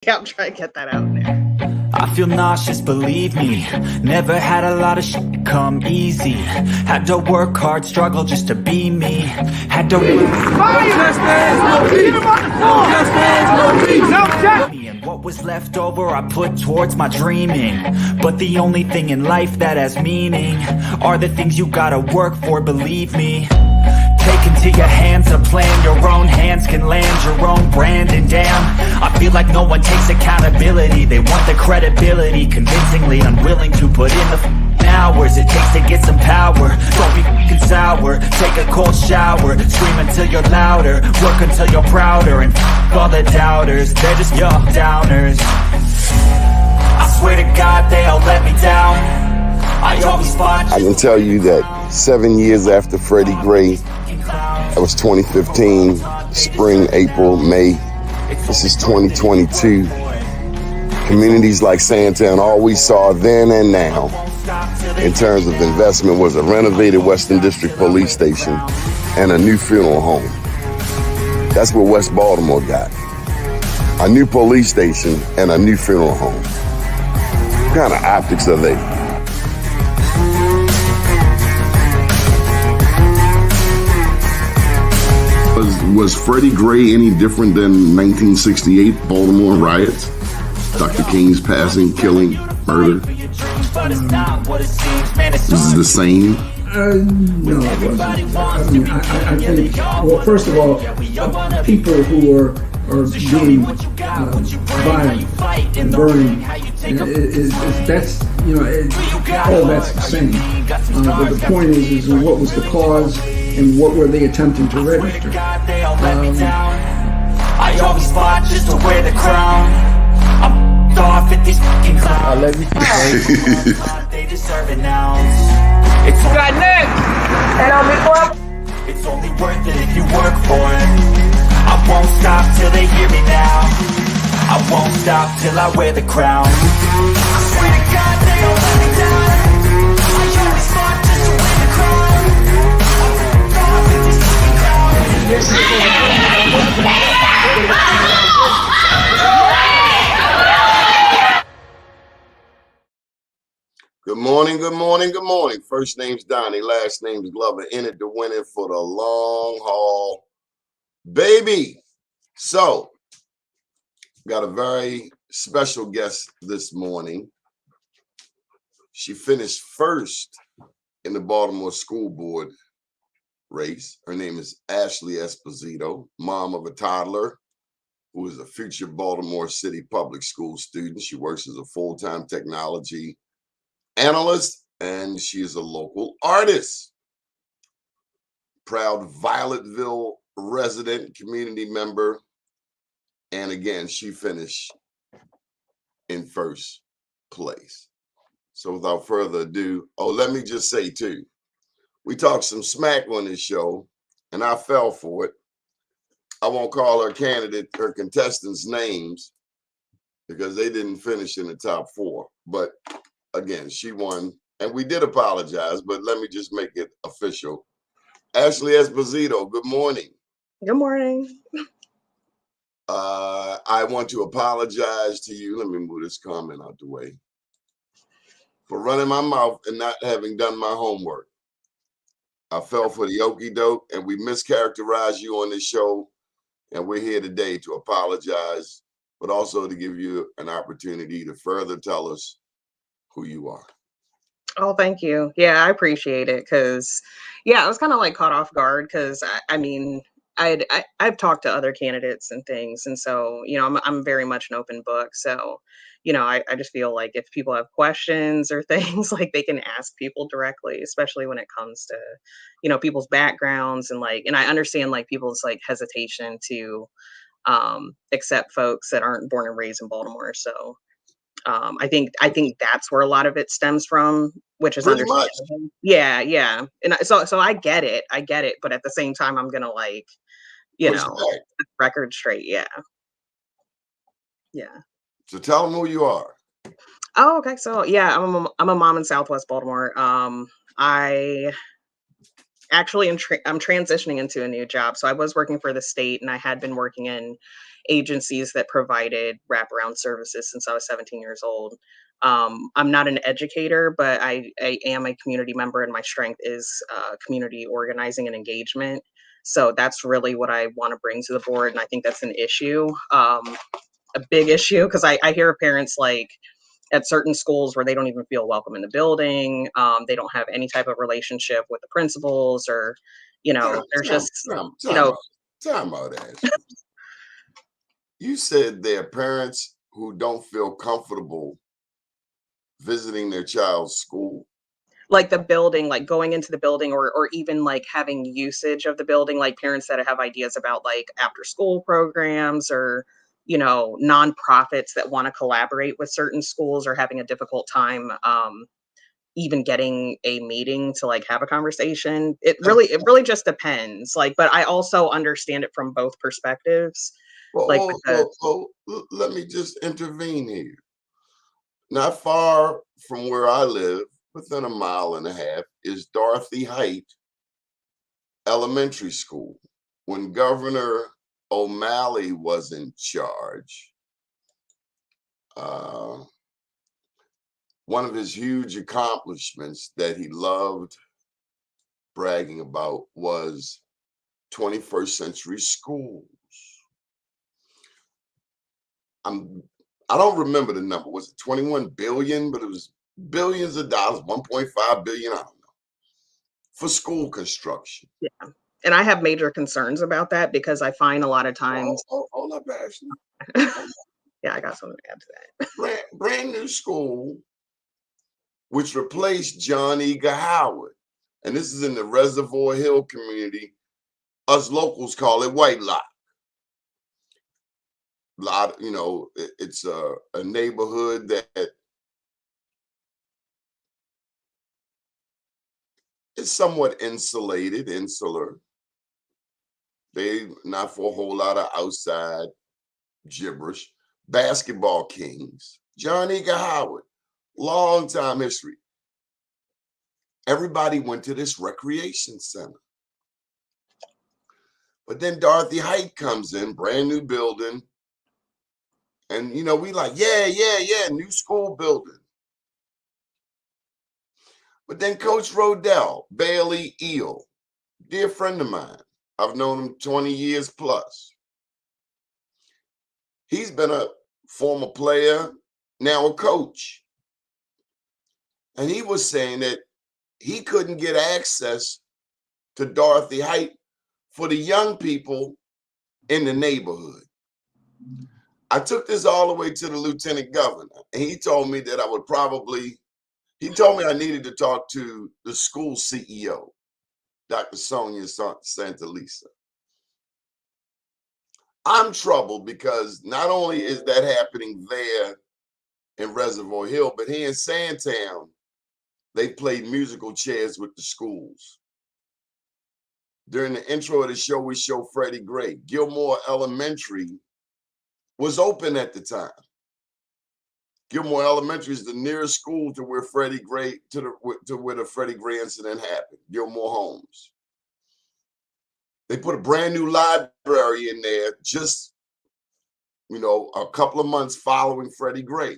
Yeah, I'm trying to get that out there. I feel nauseous, believe me. Never had a lot of shit come easy. Had to work hard, struggle just to be me. Had to and what was left over I put towards my dreaming. But the only thing in life that has meaning are the things you gotta work for, believe me. Take into your hands a plan, your own hands can land your own brand. And damn, I feel like no one takes accountability. They want the credibility, convincingly unwilling to put in the hours it takes to get some power. Don't be f***ing sour, take a cold shower, scream until you're louder, work until you're prouder, and f*** all the doubters, they're just your downers. I swear to God they all let me down. I always fought. I can tell you that 7 years after Freddie Gray, that was 2015, spring, April, May. This is 2022. Communities like Sandtown, all we saw then and now in terms of investment was a renovated Western District Police Station and a new funeral home. That's what West Baltimore got. A new police station and a new funeral home. What kind of optics are they? Was Freddie Gray any different than 1968 Baltimore riots? Dr. King's passing, killing, murder? This is the same? No, it wasn't. I mean, I think, well, first of all, people who are being violent and burning, that's, you know, all that's the same. But the point is what was the cause and what were they attempting to register? I always fought just to wear the crown. I'm off at these fucking clowns. I love you. They deserve it now. It's Got next. And on before. It's only worth it if you work for it. I won't stop till they hear me now. I won't stop till I wear the crown. I swear to God they don't let me down. I always fought just to wear the crown. I'm off at these fucking clowns. Good morning, good morning, good morning. First name's Donnie, last name's Glover. In it to win it for the long haul, baby. So, got a very special guest this morning. She finished first in the Baltimore School Board race. Her name is Ashley Esposito, mom of a toddler who is a future Baltimore City public school student. She works as a full-time technology analyst, and she is a local artist. Proud Violetville resident, community member, and again, she finished in first place. So without further ado, let me just say too, we talked some smack on this show, and I fell for it. I won't call her contestants' names because they didn't finish in the top four, but again, she won, and we did apologize, but let me just make it official. Ashley Esposito, good morning. Good morning. I want to apologize to you. Let me move this comment out the way. For running my mouth and not having done my homework. I fell for the okie doke, and we mischaracterized you on this show, and we're here today to apologize, but also to give you an opportunity to further tell us who you are. Oh, thank you. Yeah, I appreciate it because, yeah, I was kind of like caught off guard because I mean, I've talked to other candidates and things, and so you know, I'm very much an open book. So, you know, I just feel like if people have questions or things, like they can ask people directly, especially when it comes to, you know, people's backgrounds and like, and I understand like people's like hesitation to accept folks that aren't born and raised in Baltimore. So I think that's where a lot of it stems from, which is Pretty much. understandable. Yeah. And so I get it, but at the same time, I'm gonna like, you Push know, back. set the record straight. Yeah. So tell them who you are. Oh, okay. So yeah, I'm a mom in Southwest Baltimore. I actually I'm transitioning into a new job. So I was working for the state and I had been working in agencies that provided wraparound services since I was 17 years old. I'm not an educator, but I am a community member, and my strength is community organizing and engagement. So that's really what I want to bring to the board, and I think that's an issue, a big issue, because I hear parents like at certain schools where they don't even feel welcome in the building. They don't have any type of relationship with the principals, or Time, they're time, just time, you time know out. Time out, Ashley. You said there are parents who don't feel comfortable visiting their child's school. like the building, like going into the building, or even like having usage of the building, like parents that have ideas about like after school programs, or nonprofits that want to collaborate with certain schools are having a difficult time even getting a meeting to like have a conversation. It really just depends, like, but I also understand it from both perspectives, like with the Let me just intervene here. Not far from where I live, within a mile and a half, is Dorothy Height Elementary School. When Governor O'Malley was in charge, one of his huge accomplishments that he loved bragging about was 21st century schools. I don't remember the number. Was it 21 billion? But it was billions of dollars, 1.5 billion, I don't know, for school construction. yeah, and I have major concerns about that, because I find a lot of times Hold up, Ashley. yeah, I got something to add to that. Brand new school, which replaced John Eager Howard. And this is in the Reservoir Hill community. Us locals call it White Lock. It's a neighborhood that is somewhat insular. They not for a whole lot of outside gibberish. Basketball kings. John Eager Howard, long time history. Everybody went to this recreation center. But then Dorothy Height comes in, brand new building. And, we like, yeah, new school building. But then Coach Rodell, Bailey Eel, dear friend of mine, I've known him 20 years plus. He's been a former player, now a coach. And he was saying that he couldn't get access to Dorothy Height for the young people in the neighborhood. I took this all the way to the lieutenant governor, and he told me that he told me I needed to talk to the school CEO, Dr. Sonia Santalisa. I'm troubled because not only is that happening there in Reservoir Hill, but here in Sandtown, they played musical chairs with the schools. During the intro of the show, we show Freddie Gray. Gilmore Elementary was open at the time. Gilmore Elementary is the nearest school to where Freddie Gray, to where the Freddie Gray incident happened, Gilmore Homes. They put a brand new library in there just, a couple of months following Freddie Gray,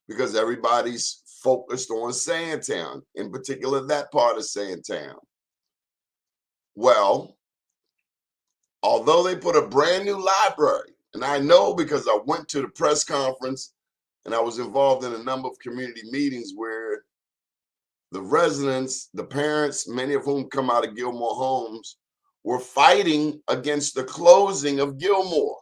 because everybody's focused on Sandtown, in particular that part of Sandtown. Well, although they put a brand new library, and I know because I went to the press conference and I was involved in a number of community meetings where the residents, the parents, many of whom come out of Gilmore Homes, were fighting against the closing of Gilmore.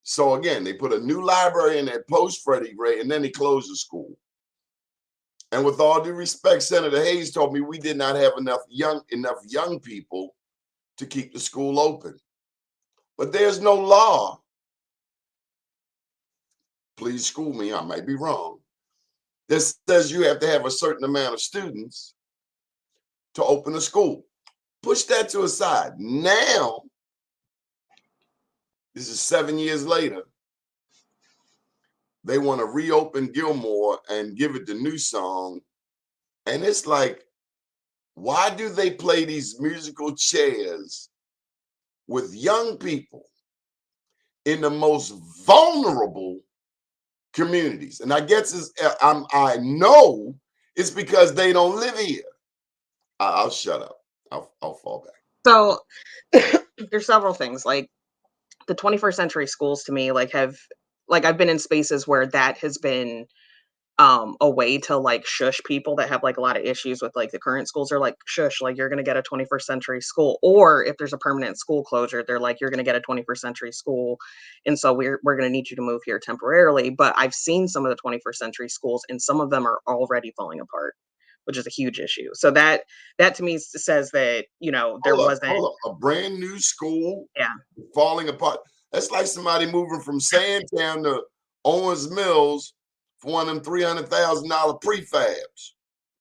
So again, they put a new library in there post Freddie Gray, and then they closed the school. And with all due respect, Senator Hayes told me we did not have enough young people to keep the school open. But there's no law, please school me, I might be wrong, that says you have to have a certain amount of students to open a school. Push that to a side. Now, this is 7 years later, they want to reopen Gilmore and give it the new song. And it's like, Why do they play these musical chairs with young people in the most vulnerable communities? And I guess I know it's because they don't live here. I'll shut up. I'll fall back. So there's several things like the 21st century schools to me I've been in spaces where that has been a way to like shush people that have like a lot of issues with like the current schools. Are like, shush, like you're going to get a 21st century school. Or if there's a permanent school closure, they're like, you're going to get a 21st century school, and so we're going to need you to move here temporarily. But I've seen some of the 21st century schools, and some of them are already falling apart, which is a huge issue. So that to me says that, there wasn't. Hold up. A brand new school Yeah. falling apart. That's like somebody moving from Sandtown to Owens Mills for one of them $300,000 prefabs.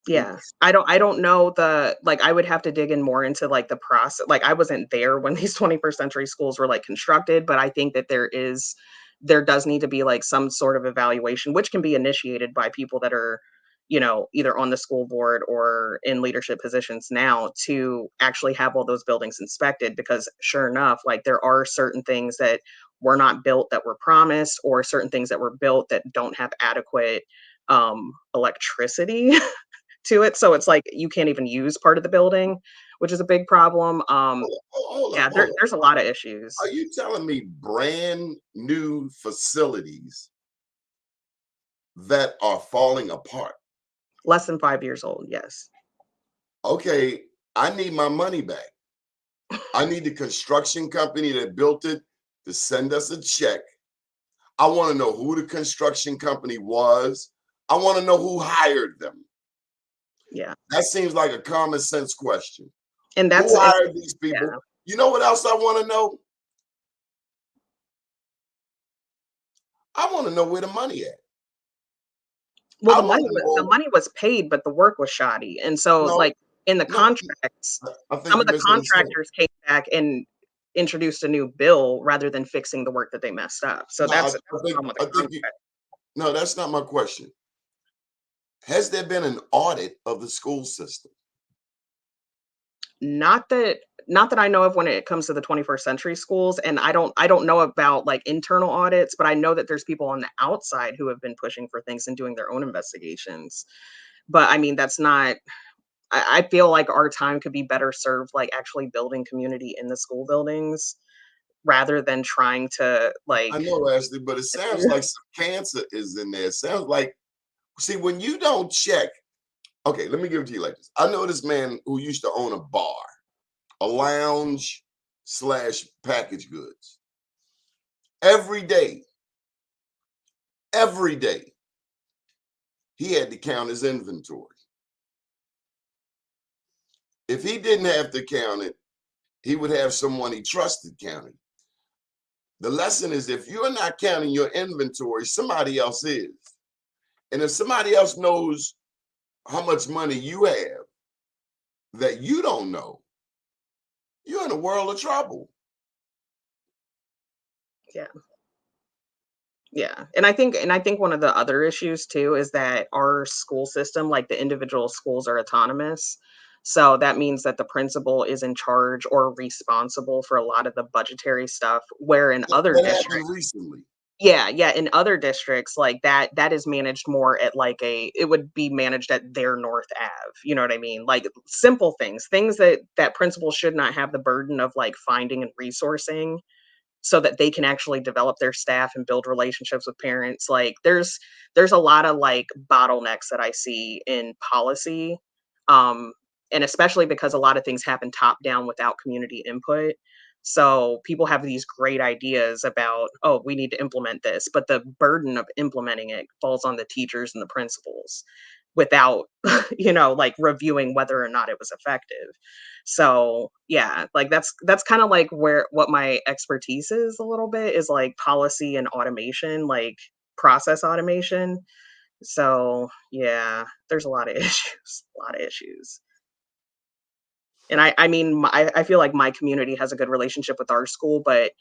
Yeah. I don't know I would have to dig in more into like the process. Like I wasn't there when these 21st century schools were like constructed, but I think that there does need to be like some sort of evaluation, which can be initiated by people that are, either on the school board or in leadership positions now, to actually have all those buildings inspected. Because sure enough, like there are certain things that were not built that were promised, or certain things that were built that don't have adequate electricity to it. So it's like you can't even use part of the building, which is a big problem. Hold Yeah, up, hold up. there's a lot of issues. Are you telling me brand new facilities that are falling apart? Less than 5 years old, yes. Okay, I need my money back. I need the construction company that built it to send us a check. I want to know who the construction company was. I want to know who hired them. Yeah. That seems like a common sense question. And Who hired these people? yeah. You know what else I want to know? I want to know where the money at. Well, I the want money to was the know. money was paid, but the work was shoddy. And so No, like in the no, contracts, I think some you of the misunderstand. contractors came back and introduced a new bill rather than fixing the work that they messed up. So No, that's the problem with I the think you. contract. No, that's not my question. Has there been an audit of the school system? Not that not that I know of when it comes to the 21st century schools, and I don't know about like internal audits, but I know that there's people on the outside who have been pushing for things and doing their own investigations. But I mean, that's not I feel like our time could be better served like actually building community in the school buildings rather than trying to I like know, Ashley, but it sounds like some cancer is in there. It sounds like, see, when you don't check, okay, let me give it to you like this. I know this man who used to own a bar, a lounge slash package goods. Every day, he had to count his inventory. If he didn't have to count it, he would have someone he trusted count it. The lesson is if you're not counting your inventory, somebody else is. And if somebody else knows how much money you have that you don't know, you're in a world of trouble. yeah. Yeah. And I think one of the other issues too is that our school system, like the individual schools are autonomous. So that means that the principal is in charge or responsible for a lot of the budgetary stuff, where in other That happened districts, recently. yeah, yeah, in other districts like that is managed more at like it would be managed at their North Ave. You know what I mean? Like simple things that principals should not have the burden of like finding and resourcing, so that they can actually develop their staff and build relationships with parents. Like there's a lot of like bottlenecks that I see in policy. Um, and especially because a lot of things happen top down without community input. So people have these great ideas about, oh, we need to implement this, but the burden of implementing it falls on the teachers and the principals without, like reviewing whether or not it was effective. So yeah, like that's kind of like where what my expertise is a little bit, is like policy and automation, like process automation. So yeah, there's a lot of issues, a lot of issues. And I mean, I feel like my community has a good relationship with our school, but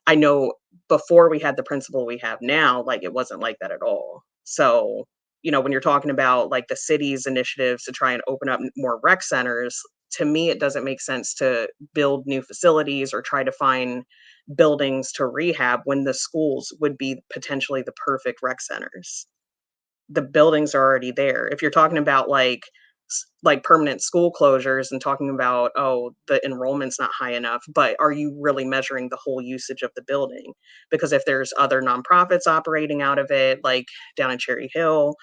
I know before we had the principal we have now, like it wasn't like that at all. So when you're talking about like the city's initiatives to try and open up more rec centers, to me, it doesn't make sense to build new facilities or try to find buildings to rehab when the schools would be potentially the perfect rec centers. The buildings are already there. If you're talking about like like permanent school closures and talking about, oh, the enrollment's not high enough, but are you really measuring the whole usage of the building? Because if there's other nonprofits operating out of it, like down in Cherry Hill,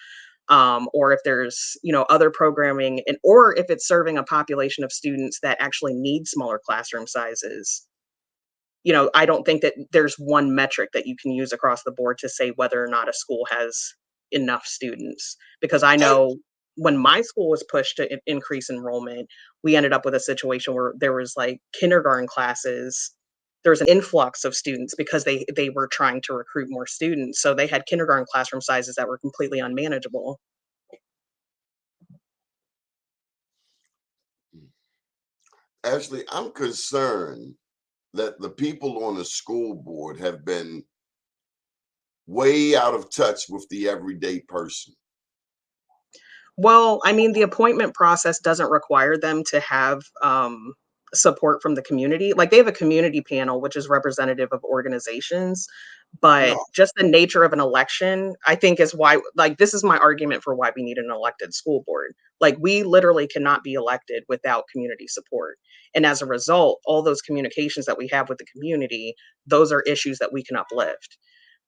or if there's other programming, and or if it's serving a population of students that actually need smaller classroom sizes, I don't think that there's one metric that you can use across the board to say whether or not a school has enough students. Because I And know when my school was pushed to increase enrollment, we ended up with a situation where there was like kindergarten classes. There was an influx of students because they were trying to recruit more students. So they had kindergarten classroom sizes that were completely unmanageable. actually, I'm concerned that the people on the school board have been way out of touch with the everyday person. Well, I mean, the appointment process doesn't require them to have support from the community. Like they have a community panel, which is representative of organizations, but No, just the nature of an election, I think is why, like, this is my argument for why we need an elected school board. Like, we literally cannot be elected without community support. And as a result, all those communications that we have with the community, those are issues that we can uplift.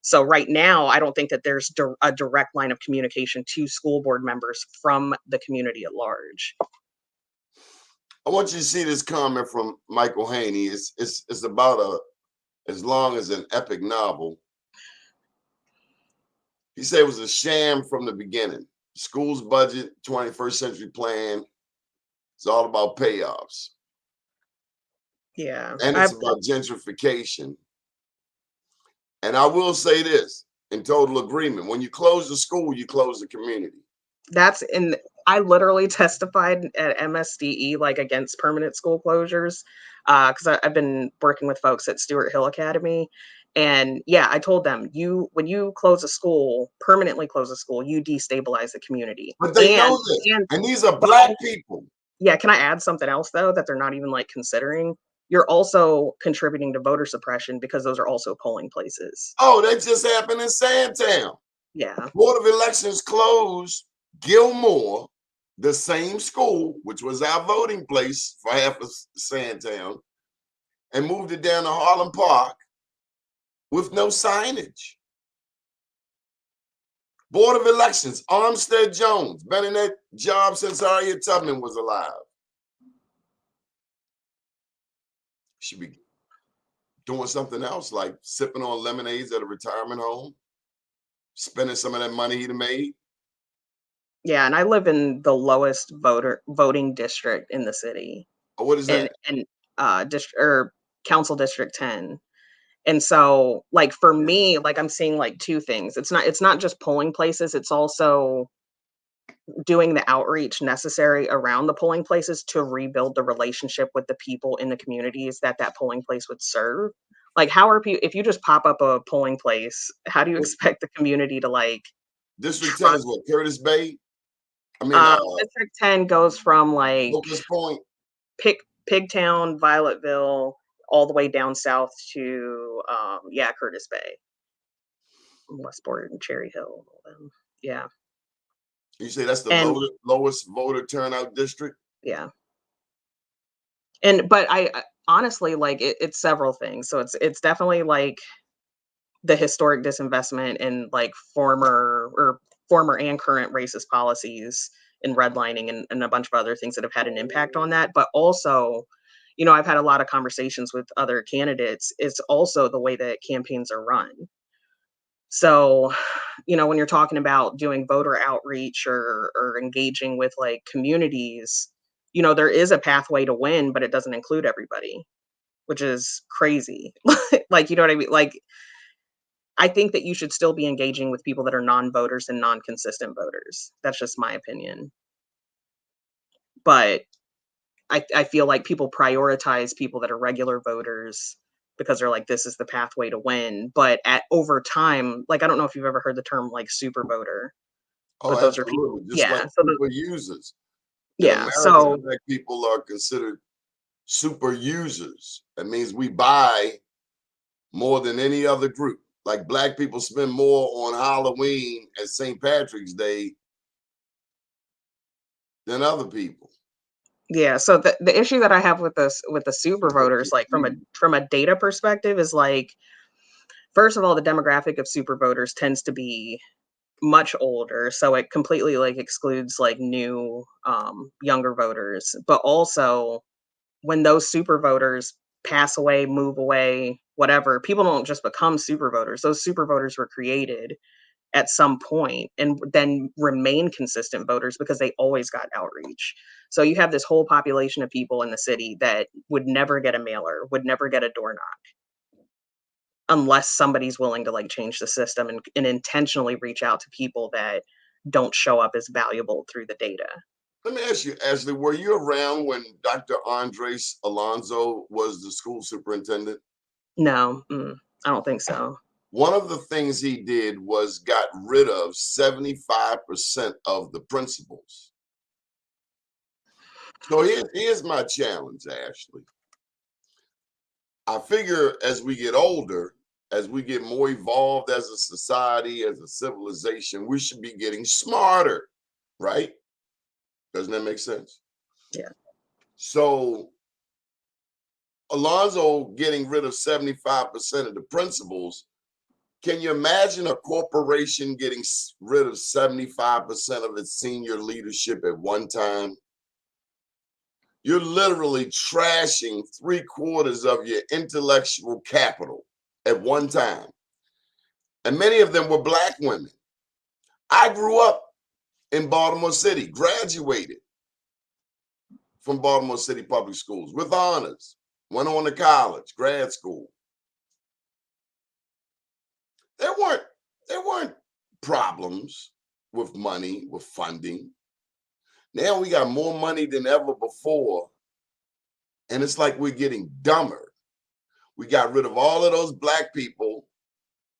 So right now, I don't think that there's a direct line of communication to school board members from the community at large. I want you to see this comment from Michael Haney. It's about as long as an epic novel. He said it was a sham from the beginning. School's budget, 21st century plan. It's all about payoffs. Yeah, And I it's about gentrification. And I will say this in total agreement. When you close the school, you close the community. that's in. I literally testified at MSDE like against permanent school closures because I've been working with folks at Stewart Hill Academy. And yeah, I told them when you close a school, permanently close a school, you destabilize the community. But they know this. And And these are but black people. Yeah, can I add something else though that they're not even like considering? You're also contributing to voter suppression because those are also polling places. Oh, that just happened in Sandtown. Yeah. Board of Elections closed Gilmore, the same school, which was our voting place for half of Sandtown, and moved it down to Harlem Park with no signage. Board of Elections, Armstead Jones, been in that job since Harriet Tubman was alive. Should be doing something else, like sipping on lemonades at a retirement home, spending some of that money he'd have made. Yeah, and I live in the lowest voting district in the city, Or what is that? and district or council district 10. And so like for me, like I'm seeing like two things. It's not just polling places, it's also doing the outreach necessary around the polling places to rebuild the relationship with the people in the communities that polling place would serve. Like how are people, if you just pop up a polling place, how do you expect the community to like District 10 trust? is what? Curtis Bay? I mean, District 10 goes from like Locust Point. Pigtown, Violetville, all the way down south to Curtis Bay, Westport and Cherry Hill. Yeah. You say that's the And lowest voter turnout district? yeah. But I honestly like it's several things. So it's definitely like the historic disinvestment in like former and current racist policies and redlining and a bunch of other things that have had an impact on that. But also, I've had a lot of conversations with other candidates. It's also the way that campaigns are run. So, when you're talking about doing voter outreach or engaging with like communities, there is a pathway to win, but it doesn't include everybody, which is crazy. Like, you know what I mean? Like, I think that you should still be engaging with people that are non-voters and non-consistent voters. That's just my opinion. But I feel like people prioritize people that are regular voters because they're like, this is the pathway to win. But over time, like, I don't know if you've ever heard the term like super voter. Oh, but those are people. absolutely. Just like Yeah. So super users. In yeah. America, So black people are considered super users. That means we buy more than any other group. Like black people spend more on Halloween and St. Patrick's Day than other people. yeah. So the issue that I have with this with the super voters, like from a data perspective, is like first of all, the demographic of super voters tends to be much older, so it completely like excludes like new younger voters. But also when those super voters pass away, move away, whatever, people don't just become super voters. Those super voters were created at some point and then remain consistent voters because they always got outreach. So you have this whole population of people in the city that would never get a mailer, would never get a door knock unless somebody's willing to like change the system and intentionally reach out to people that don't show up as valuable through the data. Let me ask you, Ashley, were you around when Dr. Andres Alonso was the school superintendent? No, I don't think so. One of the things he did was got rid of 75% of the principals. So here's my challenge, Ashley. I figure as we get older, as we get more evolved as a society, as a civilization, we should be getting smarter, right? Doesn't that make sense? Yeah. So Alonzo getting rid of 75% of the principals, can you imagine a corporation getting rid of 75% of its senior leadership at one time? You're literally trashing 3/4 of your intellectual capital at one time. And many of them were black women. I grew up in Baltimore City, graduated from Baltimore City Public Schools with honors, went on to college, grad school. There weren't problems with money, with funding. Now we got more money than ever before, and it's like we're getting dumber. We got rid of all of those black people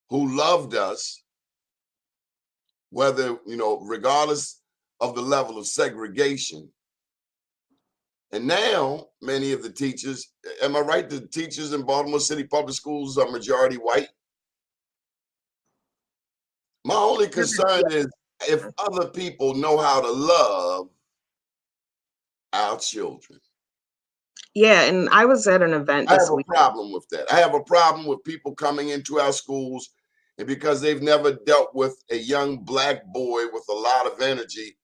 who loved us, whether, regardless of the level of segregation. And now many of the teachers, am I right? The teachers in Baltimore City Public Schools are majority white. My only concern is if other people know how to love our children. Yeah, and I was at an event I this have a week. problem with that. I have a problem with people coming into our schools, and because they've never dealt with a young black boy with a lot of energy,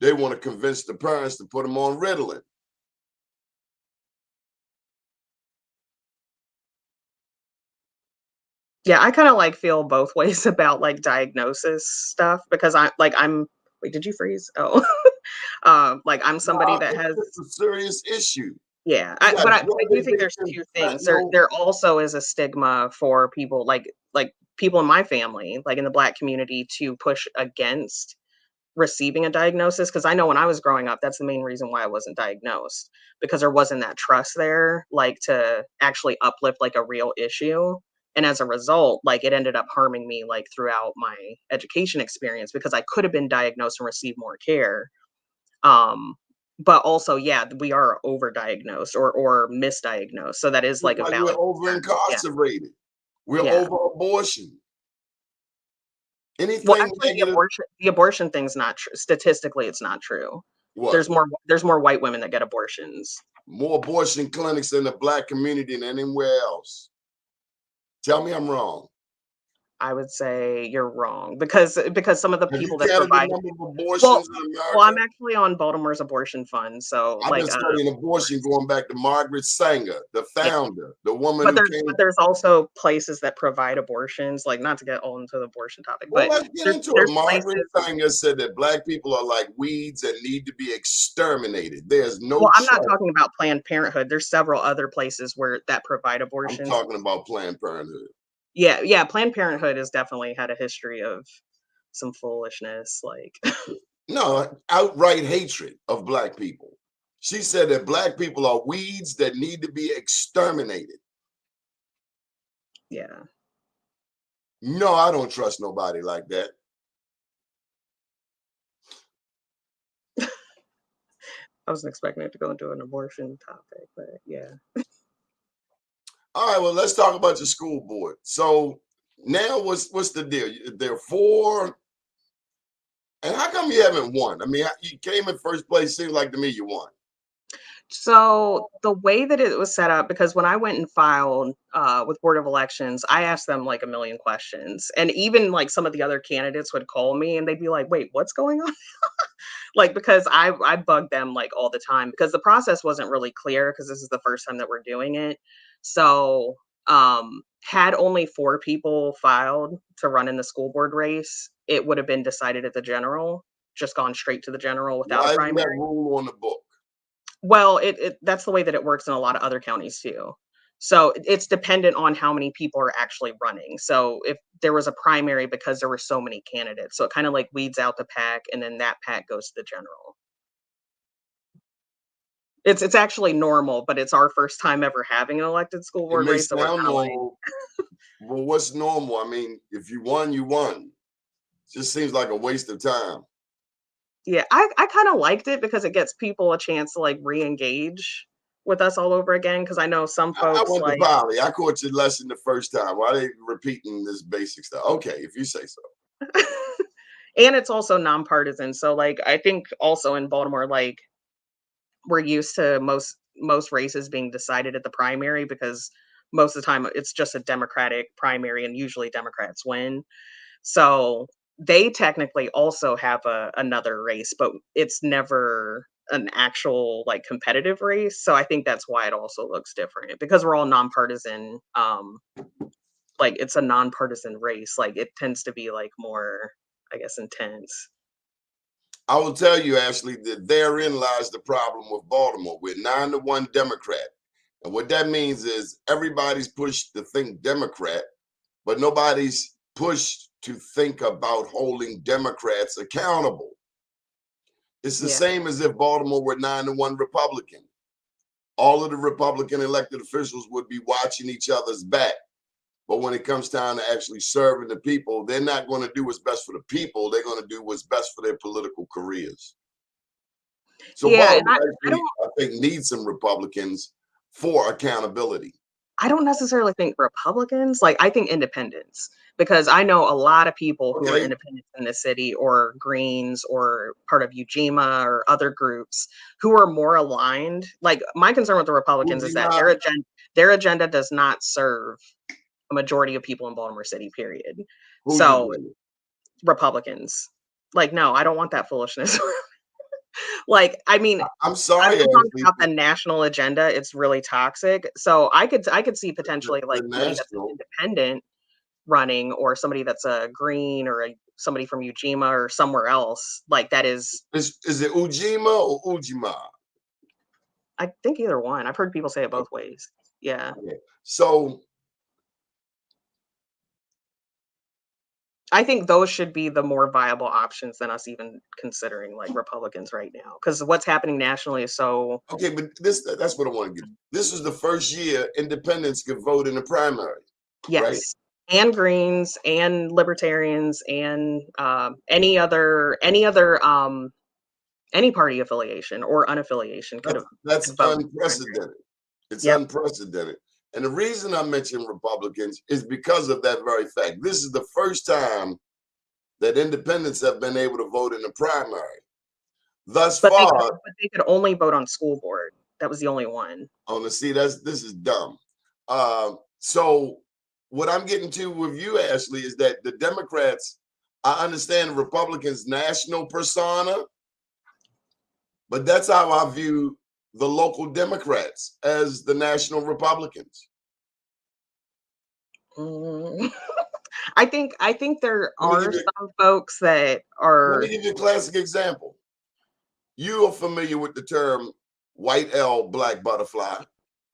they want to convince the parents to put him on Ritalin. Yeah, I kind of like feel both ways about like diagnosis stuff because I'm wait, did you freeze? Oh. Like I'm somebody No, that has it's a serious issue. yeah, You got but I drug do think there's addiction, two things. fentanyl. There also is a stigma for people like people in my family, like in the black community, to push against receiving a diagnosis because I know when I was growing up, that's the main reason why I wasn't diagnosed because there wasn't that trust there, like to actually uplift like a real issue. And as a result, like it ended up harming me like throughout my education experience because I could have been diagnosed and received more care. Um, but also, yeah, we are overdiagnosed or misdiagnosed. So that is like a Like we're valid over concern. Yeah. incarcerated. We're Yeah. over abortion. Well, Anything actually, negative. the abortion thing's not true. Statistically, it's not true. What? There's more white women that get abortions. More abortion clinics in the black community than anywhere else. Tell me I'm wrong. I would say you're wrong because some of the Have you people that counted the provide number of well abortions in well, I'm America? actually on Baltimore's abortion fund, so I've been like studying abortion going back to Margaret Sanger, the yeah. founder, the woman who came. But there's also places that provide abortions, like not to get all into the abortion topic, Well, but let's get into it. there's Margaret places. Sanger said that black people are like weeds and need to be exterminated. There's no Well, I'm not choice. talking about Planned Parenthood. There's several other places where that provide I'm abortions. talking about Planned Parenthood. Yeah, Planned Parenthood has definitely had a history of some foolishness, like No, outright hatred of black people. She said that black people are weeds that need to be exterminated. yeah. No, I don't trust nobody like that. I wasn't expecting it to go into an abortion topic, but yeah. All right, well, let's talk about your school board. So now what's the deal? There are four, and how come you haven't won? I mean, you came in first place, seems like to me you won. So the way that it was set up, because when I went and filed with Board of Elections, I asked them like a million questions. And even like some of the other candidates would call me and they'd be like, wait, what's going on? Like, because I bugged them like all the time because the process wasn't really clear because this is the first time that we're doing it. So had only 4 people filed to run in the school board race, it would have been decided at the general, just gone straight to the general without a Why isn't that primary. rule on the book? Well, it that's the way that it works in a lot of other counties too. So it's dependent on how many people are actually running. So if there was a primary because there were so many candidates, so it kind of like weeds out the pack, and then that pack goes to the general. It's actually normal, but it's our first time ever having an elected school It board may race, so we're sound kind of like, normal, but what's normal? I mean, if you won, you won. Just seems like a waste of time. yeah, I kind of liked it because it gets people a chance to like re-engage with us all over again. Because I know some I folks went to like. Poly. I caught your lesson the first time. Why they repeating this basic stuff? Okay, if you say so. And it's also nonpartisan. So like I think also in Baltimore, like we're used to most races being decided at the primary because most of the time it's just a Democratic primary and usually Democrats win. So they technically also have another race, but it's never an actual like competitive race. So I think that's why it also looks different because we're all nonpartisan. Like it's a nonpartisan race. Like it tends to be like more, I guess, intense. I will tell you, Ashley, that therein lies the problem with Baltimore. We're 9-1 Democrat. And what that means is everybody's pushed to think Democrat, but nobody's pushed to think about holding Democrats accountable. It's the Yeah. same as if Baltimore were 9-1 Republican. All of the Republican elected officials would be watching each other's back. But when it comes time to actually serving the people, they're not going to do what's best for the people. They're going to do what's best for their political careers. So Yeah, and Baltimore I actually, don't I think, needs some Republicans for accountability. I don't necessarily think Republicans, like I think independents, because I know a lot of people who are Okay, independents in the city or Greens or part of Ujima or other groups who are more aligned. Like my concern with the Republicans is that Ujima, their agenda does not serve a majority of people in Baltimore City, period. who's your So agenda? Republicans, like, no, I don't want that foolishness. Like, I mean, I'm I'm sorry, talking Ashley, about the national agenda, it's really toxic. So I could see potentially the like somebody that's an national. independent running or somebody that's a green or somebody from Ujima or somewhere else. Like that is Is it Ujima or Ujima? I think either one. I've heard people say it both ways. Yeah. Okay. So I think those should be the more viable options than us even considering like Republicans right now. Because what's happening nationally is so okay, but that's what I want to get. This is the first year independents could vote in the primary, right? yes. And Greens and Libertarians and any party affiliation or unaffiliation could have That's could vote in the primary. unprecedented. It's Yep. unprecedented. And the reason I mention Republicans is because of that very fact. This is the first time that independents have been able to vote in the primary. Thus But far, they could only vote on school board. That was the only one. on the see, this is dumb. So what I'm getting to with you, Ashley, is that the Democrats, I understand Republicans' national persona, but that's how I view the local Democrats as the national Republicans. Mm. I think there Let me are give you, some folks that let me are give you a classic example. You are familiar with the term white L, black butterfly.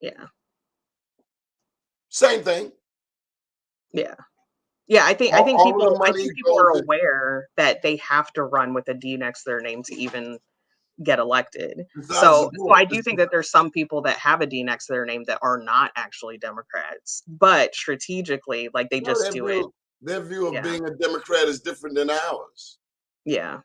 yeah. Same thing. Yeah. Yeah, I think All of the I money think people goes are to, aware that they have to run with a D next to their name to even get elected. besides the So I board. do think that there's some people that have a D next to their name that are not actually Democrats, but strategically, like they No, just do it. their view of Yeah. being a Democrat is different than ours. Yeah.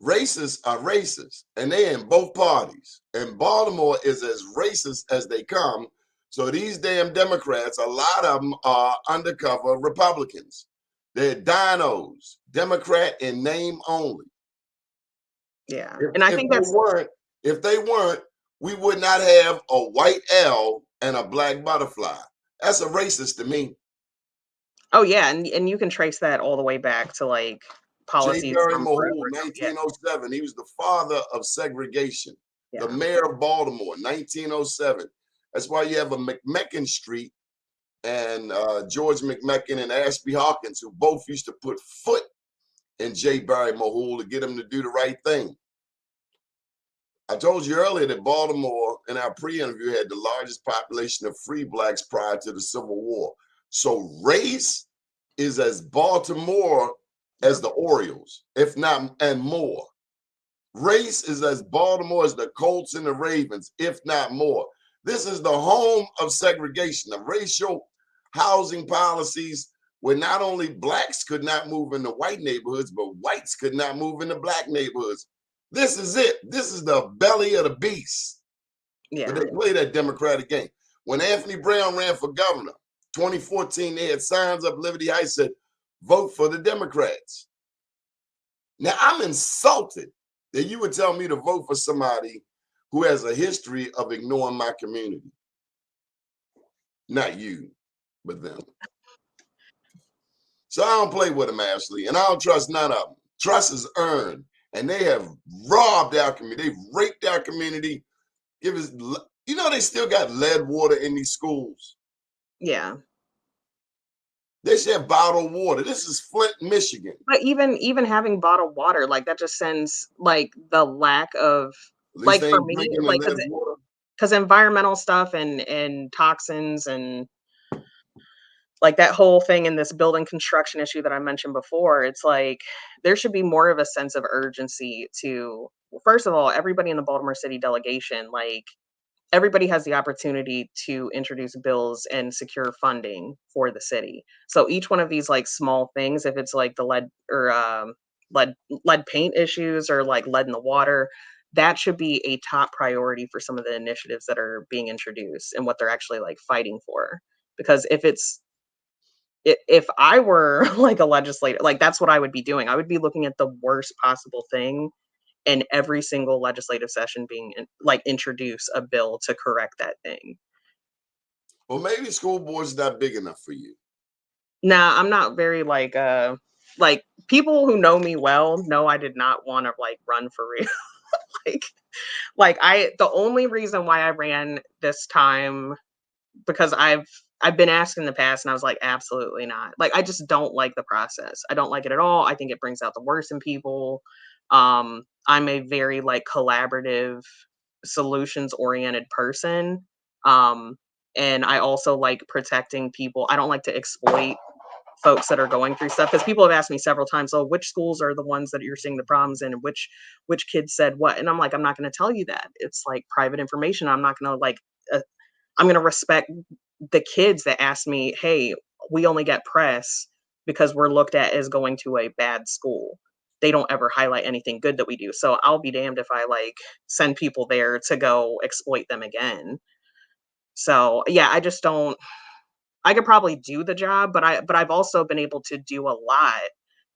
Racists are racist, and they're in both parties. And Baltimore is as racist as they come. So these damn Democrats, a lot of them are undercover Republicans. They're dinos, Democrat in name only. Yeah, and I think that's If they weren't, we would not have a white L and a black butterfly. That's a racist to me. oh yeah, and you can trace that all the way back to like J. policies Barry from Mahul, forever ago. Yeah, 1907. He was the father of segregation. The yeah, mayor of Baltimore, 1907. That's why you have a McMecken Street and George McMecken and Ashby Hawkins, who both used to put foot in J. Barry Mahul to get him to do the right thing. I told you earlier that Baltimore, in our pre-interview, had the largest population of free blacks prior to the Civil War. So race is as Baltimore as the Orioles, if not and more. Race is as Baltimore as the Colts and the Ravens, if not more. This is the home of segregation, of racial housing policies where not only blacks could not move into white neighborhoods, but whites could not move into black neighborhoods. This is it. This is the belly of the beast. yeah. But they play that Democratic game. When Anthony Brown ran for governor, 2014, they had signs up Liberty Heights said, vote for the Democrats. Now, I'm insulted that you would tell me to vote for somebody who has a history of ignoring my community. Not you, but them. So I don't play with them, Ashley, and I don't trust none of them. Trust is earned, and they have robbed our community. They've raped our community. Give us, you know, they still got lead water in these schools. Yeah. They should have bottled water. This is Flint, Michigan. But even having bottled water, like that just sends like the lack of At least like they for ain't me, drinking the like lead water. because environmental stuff and toxins and like that whole thing in this building construction issue that I mentioned before, it's like there should be more of a sense of urgency to, first of all, everybody in the Baltimore City delegation, like everybody has the opportunity to introduce bills and secure funding for the city. So each one of these like small things, if it's like the lead or lead lead paint issues or like lead in the water, that should be a top priority for some of the initiatives that are being introduced and what they're actually like fighting for. Because if I were like a legislator, like that's what I would be doing. I would be looking at the worst possible thing in every single legislative session being like introduce a bill to correct that thing. Well, maybe school board's not big enough for you. Nah, I'm not very like people who know me well know I did not want to like run for real. like I the only reason why I ran this time because I've been asked in the past and I was like, absolutely not. Like I just don't like the process. I don't like it at all. I think it brings out the worst in people. I'm a very like collaborative, solutions oriented person. Um, and I also like protecting people. I don't like to exploit folks that are going through stuff because people have asked me several times, oh, which schools are the ones that you're seeing the problems in and which kids said what? And I'm like, I'm not going to tell you that. It's like private information. I'm not going to like I'm going to respect the kids that ask me, hey, we only get press because we're looked at as going to a bad school. They don't ever highlight anything good that we do. So I'll be damned if I like send people there to go exploit them again. So yeah, I just don't I could probably do the job, but I've also been able to do a lot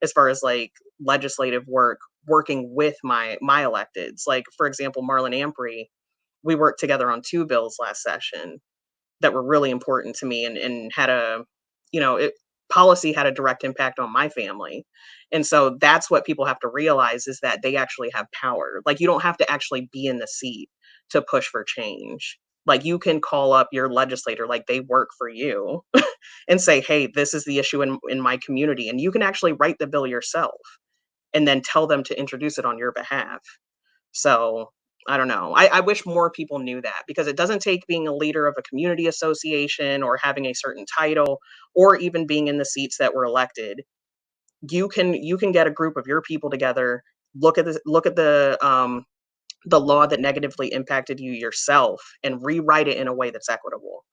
as far as like legislative work working with my electeds. Like for example, Marlon Ampry, we worked together on 2 bills last session that were really important to me and had a policy had a direct impact on my family. And so that's what people have to realize is that they actually have power. Like you don't have to actually be in the seat to push for change. Like you can call up your legislator like they work for you and say, hey, this is the issue in my community. And you can actually write the bill yourself and then tell them to introduce it on your behalf. So I don't know. I wish more people knew that because it doesn't take being a leader of a community association or having a certain title or even being in the seats that were elected. You can get a group of your people together, look at the law that negatively impacted you yourself and rewrite it in a way that's equitable.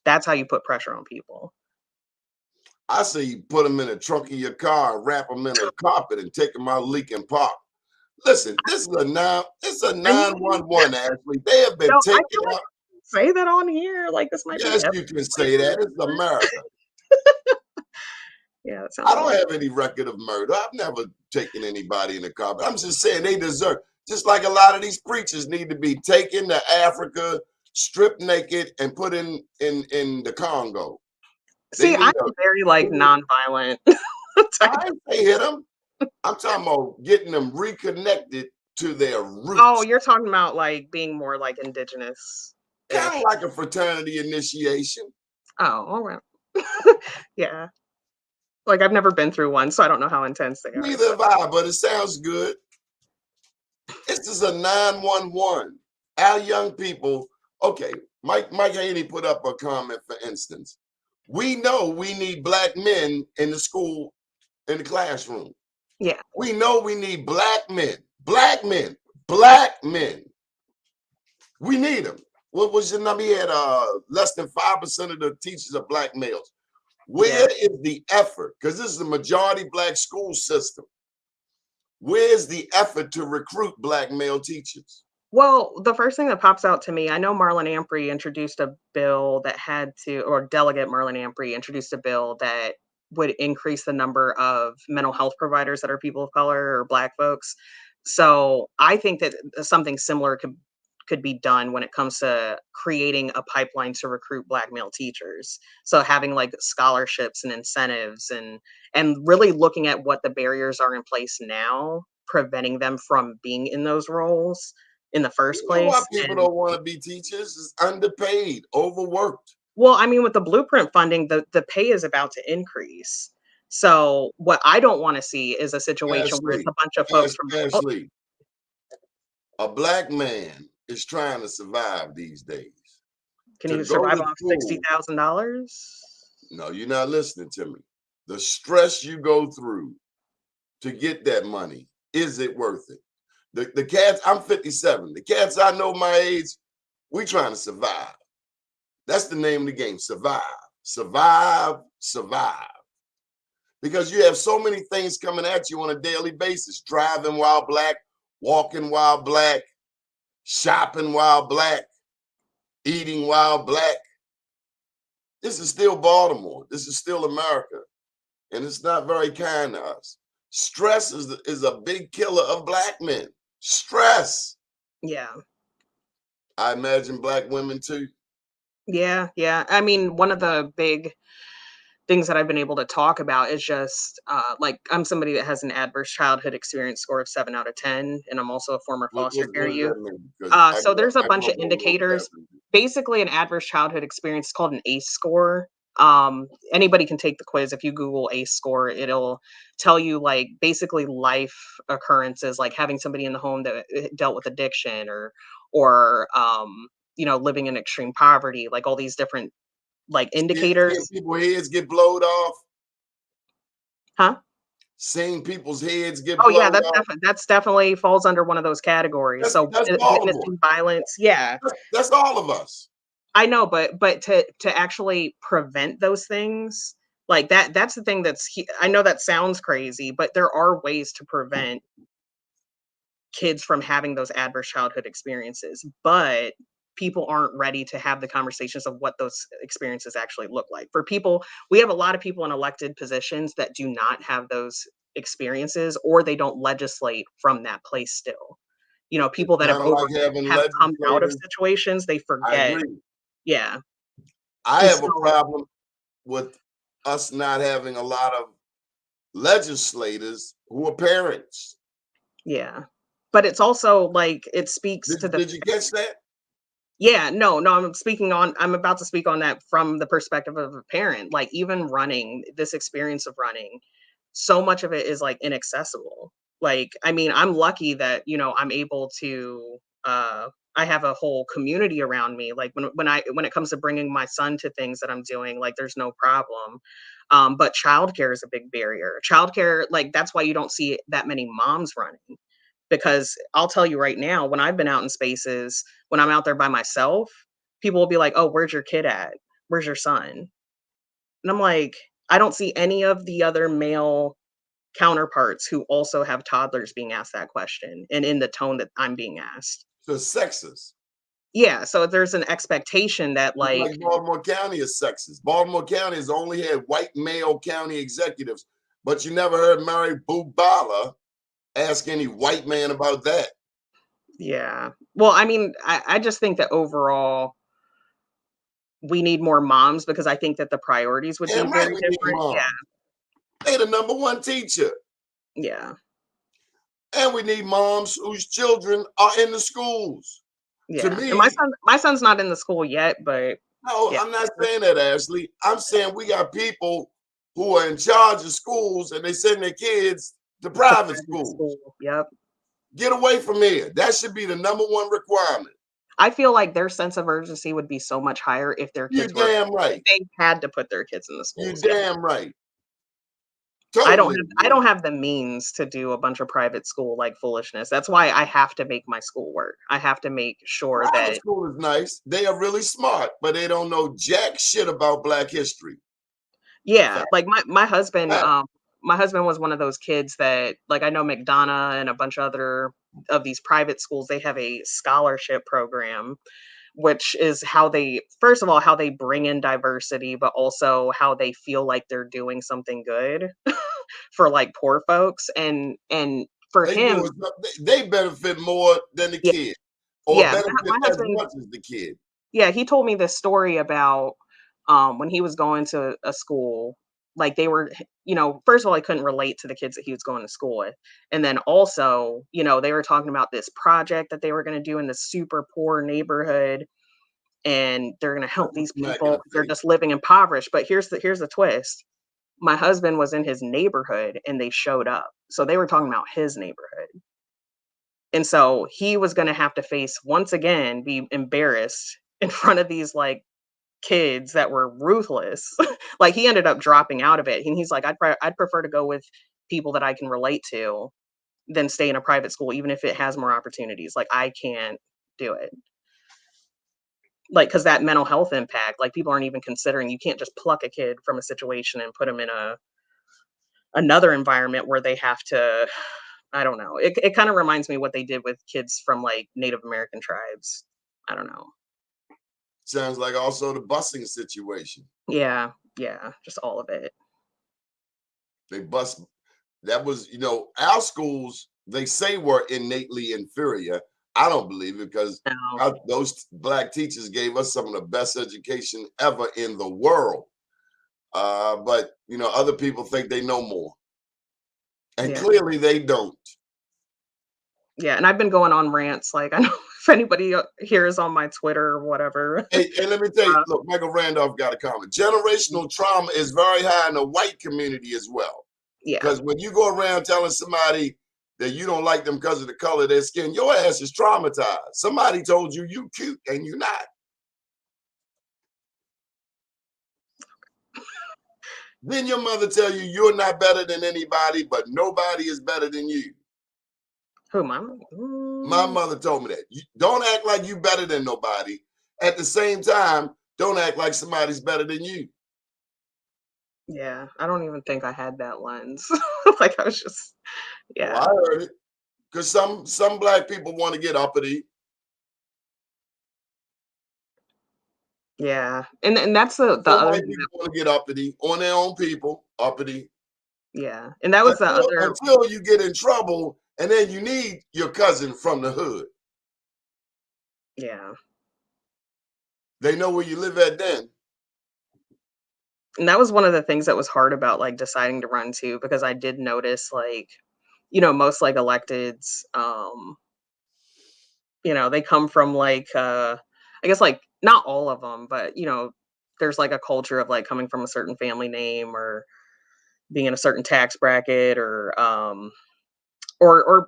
That's how you put pressure on people. I say you put them in the trunk of your car and wrap them in a carpet and take them out Lincoln Park. Listen, it's a I mean, 911, Ashley. They have been no, I taken feel like out. I can say that on here. Like this might be Yes, you can say that. It's America. Yeah, that I sounds don't like have any record of murder. I've never taken anybody in the carpet. I'm just saying they deserve, just like a lot of these preachers need to be taken to Africa, stripped naked, and put in the Congo. They see, I'm need a. very like nonviolent type. I ain't say hit them. I'm talking about getting them reconnected to their Oh, roots, you're talking about like being more like kind of indigenous-ish. like a fraternity initiation. Oh, all right. Yeah. Like I've never been through one, so I don't know how intense they are. Neither have I, but it sounds good. This is a 911. Our young people, okay, Mike Haney put up a comment, for instance. We know we need black men in the school, in the classroom. Yeah. We know we need black men, black men, black men. We need them. What was your number? He had less than 5% of the teachers are black males. Where is the effort? Because this is a majority black school system. Where's the effort to recruit black male teachers? Well, the first thing that pops out to me, I know Marlon Ampry introduced a bill that had to, or Delegate Marlon Ampry introduced a bill that would increase the number of mental health providers that are people of color or black folks. So I think that something similar could be done when it comes to creating a pipeline to recruit black male teachers. So having like scholarships and incentives and really looking at what the barriers are in place now, preventing them from being in those roles in the first You know why place. people And don't want to be teachers? Is underpaid, overworked. well, I mean, with the blueprint funding, the pay is about to increase. So what I don't want to see is a situation where it's Ashley, a bunch of folks from oh, Ashley, a black man is trying to survive these days. can To you go survive to off school, $60,000? no, you're not listening to me. The stress you go through to get that money, is it worth it? The cats, I'm 57. The cats I know my age, we trying to survive. That's the name of the game. Survive, survive, survive. Because you have so many things coming at you on a daily basis. Driving while black, walking while black, shopping while black, eating while black. This is still Baltimore. This is still America. And it's not very kind to us. Stress is a big killer of black men. Stress. Yeah. I imagine black women too. Yeah, yeah. I mean, one of the big things that I've been able to talk about is just like I'm somebody that has an adverse childhood experience score of 7 out of 10, and I'm also a former foster care What does youth. that mean? Because So there's a I bunch don't of know what that indicators. means. Basically, an adverse childhood experience is called an ACE score. Anybody can take the quiz. If you Google ACE score, it'll tell you like basically life occurrences, like having somebody in the home that dealt with addiction or living in extreme poverty, like all these different like Seeing indicators. people's heads get blowed off. Huh? Seeing people's heads get Oh yeah, blowed off. that's definitely falls under one of those categories. So That's Baltimore. witnessing violence, yeah. That's all of us. I know, but to actually prevent those things, like that's the thing I know that sounds crazy, but there are ways to prevent kids from having those adverse childhood experiences, but people aren't ready to have the conversations of what those experiences actually look like. For people, we have a lot of people in elected positions that do not have those experiences or they don't legislate from that place still. It's People that kind of like having have come out of legislators. situations, they I forget. agree. Yeah. I And have a so problem with us not having a lot of legislators who are parents. yeah. But it's also like it speaks to the Did you catch that? yeah, no, I'm about to speak on that from the perspective of a parent. Like even running, this experience of running, so much of it is like inaccessible. Like, I mean, I'm lucky that, I'm able to I have a whole community around me. Like when it comes to bringing my son to things that I'm doing, like there's no problem. But childcare is a big barrier. Childcare, like that's why you don't see that many moms running because I'll tell you right now, when I've been out in spaces, when I'm out there by myself, people will be like, "Oh, where's your kid at? Where's your son?" And I'm like, I don't see any of the other male counterparts who also have toddlers being asked that question and in the tone that I'm being asked. So it's sexist. Yeah, so there's an expectation that It's like like Baltimore County is sexist. Baltimore County has only had white male county executives, but you never heard Mary Bubala ask any white man about that. yeah. Well, I mean, I just think that overall we need more moms because I think that the priorities would be Damn right very we need different. Yeah, moms. They the number one teacher. yeah, And we need moms whose children are in the schools. To yeah. And me, my son's not in the school yet, but no, yeah, I'm not saying that, Ashley. I'm saying we got people who are in charge of schools and they send their kids to to private private schools. school. Yep. Get away from here. That should be the number one requirement. I feel like their sense of urgency would be so much higher if their You kids were damn if right. they had to put their kids in the You schools. Yeah. damn right. I don't Totally have I agree. don't have the means to do a bunch of private school like foolishness. That's why I have to make my school work. I have to make sure Private that school is nice. They are really smart, but they don't know jack shit about Black history. yeah, Fact. like Fact. my husband was one of those kids that like I know McDonough and a bunch of other of these private schools, they have a scholarship program, which is how they first of all, how they bring in diversity, but also how they feel like they're doing something good for like poor folks. And for They him, do it. They benefit more than the yeah, kid, or yeah, benefit my as husband much as the kid. yeah, he told me this story about, when he was going to a school, like, they were first of all, I couldn't relate to the kids that he was going to school with, and then also, they were talking about this project that they were gonna do in this super poor neighborhood, and they're gonna Put help them these smack in people the 'cause they're face. just living impoverished, but here's the twist. My husband was in his neighborhood, and they showed up, so they were talking about his neighborhood, and so he was gonna have to face once again, be embarrassed in front of these, like, kids that were ruthless. Like, he ended up dropping out of it, and he's like, I'd prefer to go with people that I can relate to than stay in a private school, even if it has more opportunities. Like, I can't do it." Like, because that mental health impact, like, people aren't even considering you can't just pluck a kid from a situation and put them in another environment where they have to I don't know. It kinda reminds me what they did with kids from, like, Native American tribes. I don't know. Sounds like also the busing situation. Yeah, yeah, just all of it. They bust. That was, our schools, they say were innately inferior. I don't believe it because No. those Black teachers gave us some of the best education ever in the world. But, other people think they know more. And Yeah. clearly they don't. Yeah, and I've been going on rants, like, I know if anybody, here is on my Twitter or whatever. Hey, let me tell you, Uh, look, Michael Randolph got a comment. Generational trauma is very high in the white community as well. yeah, Because when you go around telling somebody that you don't like them because of the color of their skin, your ass is traumatized. Somebody told you you cute and you not. Then your mother tell you you're not better than anybody, but nobody is better than you. who, My mother told me that. You don't act like you better than nobody. At the same time, don't act like somebody's better than you. yeah, I don't even think I had that lens. Like, I was just Well, yeah, I heard it. Because some Black people want to get uppity. yeah, and that's the Some other white thing people that want to get uppity on their own people, uppity. yeah, and that was the other Until you get in trouble, and then you need your cousin from the hood. yeah, They know where you live at then. and that was one of the things that was hard about, like, deciding to run too, because I did notice, like, most, like, electeds, they come from, like, I guess, like, not all of them, but, there's, like, a culture of, like, coming from a certain family name or being in a certain tax bracket or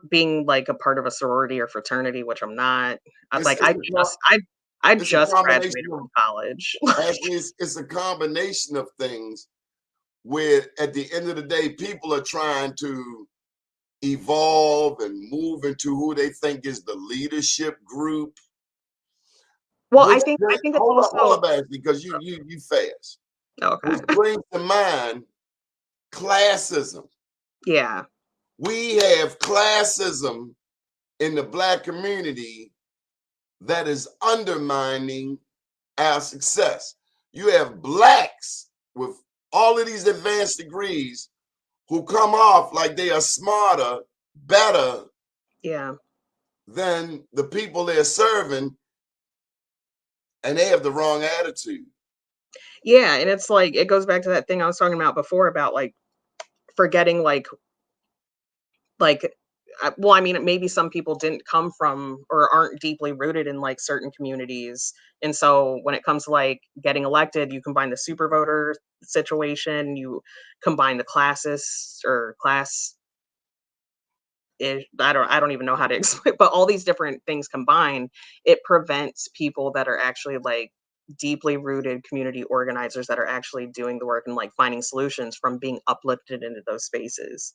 being, like, a part of a sorority or fraternity, which I'm not. I It's like, it's a co- I it's a just combination graduated of from college. actually it's a combination of things where at the end of the day, people are trying to evolve and move into who they think is the leadership group. Well, Which I think it's hold also up, Ashley, because you fast. okay. Which brings to mind classism. Yeah. We have classism in the Black community that is undermining our success. You have Blacks with all of these advanced degrees who come off like they are smarter, better Yeah. than the people they're serving, and they have the wrong attitude. Yeah, and it's like it goes back to that thing I was talking about before about like forgetting like well, I mean, maybe some people didn't come from or aren't deeply rooted in like certain communities. And so when it comes to like getting elected, you combine the super voter situation, you combine the classes or class I don't even know how to explain, but all these different things combined, it prevents people that are actually like deeply rooted community organizers that are actually doing the work and like finding solutions from being uplifted into those spaces.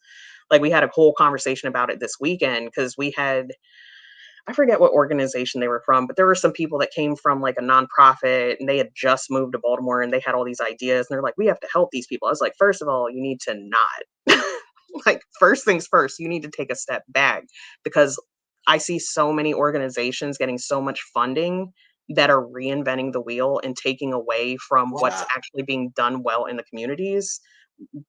Like we had a whole conversation about it this weekend because we had I forget what organization they were from, but there were some people that came from like a nonprofit and they had just moved to Baltimore and they had all these ideas and they're like, we have to help these people. I was like, first of all, you need to not. Like, first things first, you need to take a step back because I see so many organizations getting so much funding that are reinventing the wheel and taking away from what's Wow. actually being done well in the communities.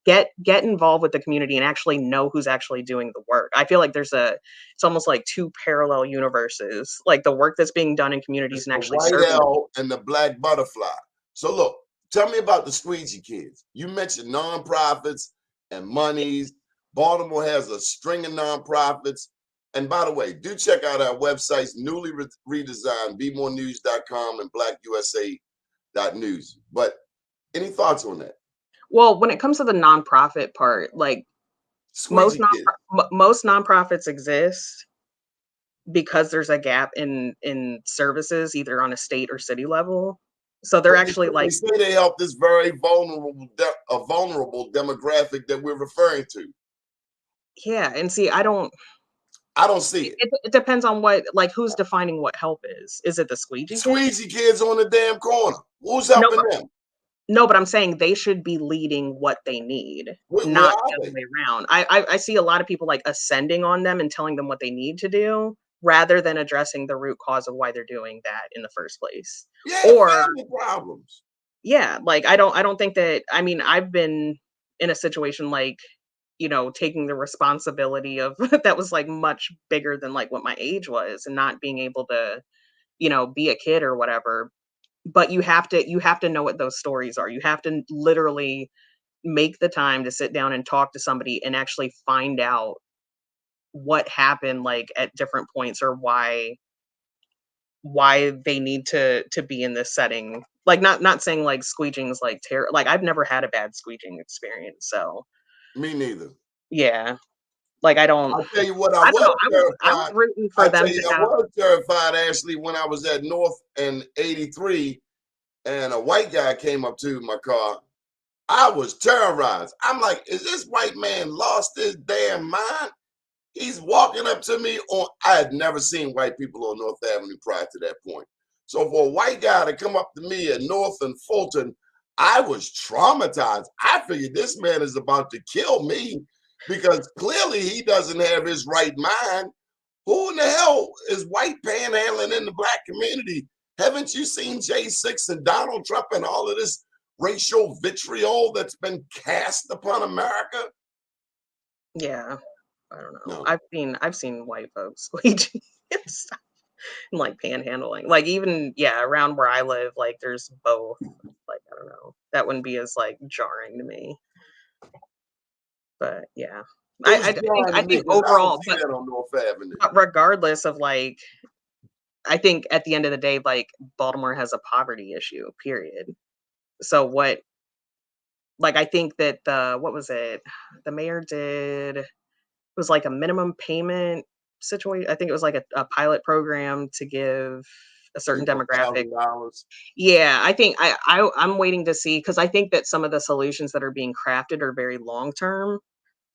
Get involved with the community and actually know who's actually doing the work. I feel like it's almost like two parallel universes, like the work that's being done in communities It's and the actually white serving. L and the black butterfly. So look, tell me about the Squeegee Kids. You mentioned nonprofits and monies. Baltimore has a string of nonprofits. And by the way, do check out our websites, newly redesigned, bemorenews.com and blackusa.news. But any thoughts on that? Well, when it comes to the nonprofit part, like Squeegee Kids. most nonprofits exist because there's a gap in services either on a state or city level. So they're But actually they like say they help this very vulnerable demographic that we're referring to. yeah, and see, I don't see it. it depends on what like who's defining what help is. Is it the squeegee kid? Squeegee Kids on the damn corner. Who's No, helping them? no, but I'm saying they should be leading what they need, Where not are the other they? way around. I see a lot of people like ascending on them and telling them what they need to do rather than addressing the root cause of why they're doing that in the first place. Yeah, Or family problems. yeah, like I don't think that I mean, I've been in a situation like, you know, taking the responsibility of that was like much bigger than like what my age was and not being able to, you know, be a kid or whatever. But you have to know what those stories are. You have to literally make the time to sit down and talk to somebody and actually find out what happened like at different points or why they need to be in this setting. Like not saying like squeeging is like terror. Like I've never had a bad squeeging experience. So Me neither. yeah. Like I'll tell you what, I don't know. I was rooting for I them tell you, to I have was terrified, Ashley, when I was at North in 83 and a white guy came up to my car. I was terrorized. I'm like, is this white man lost his damn mind? He's walking up to me on, I had never seen white people on North Avenue prior to that point. So for a white guy to come up to me at North and Fulton, I was traumatized. I figured this man is about to kill me because clearly he doesn't have his right mind. Who in the hell is white panhandling in the black community? Haven't you seen J6 and Donald Trump and all of this racial vitriol that's been cast upon America? yeah. I don't know. No. I've seen white folks squeegee and stuff and like panhandling. Like even yeah, around where I live, like there's both. Like I don't know. That wouldn't be as like jarring to me. But yeah. It was I jarring to me think because I don't overall, see that on North Avenue. but regardless of like I think at the end of the day, like Baltimore has a poverty issue, period. So what like I think that the what was it? The mayor did it was like a minimum payment situation. I think it was like a pilot program to give a certain People demographic. $1,000. Yeah, I think I'm waiting to see because I think that some of the solutions that are being crafted are very long term.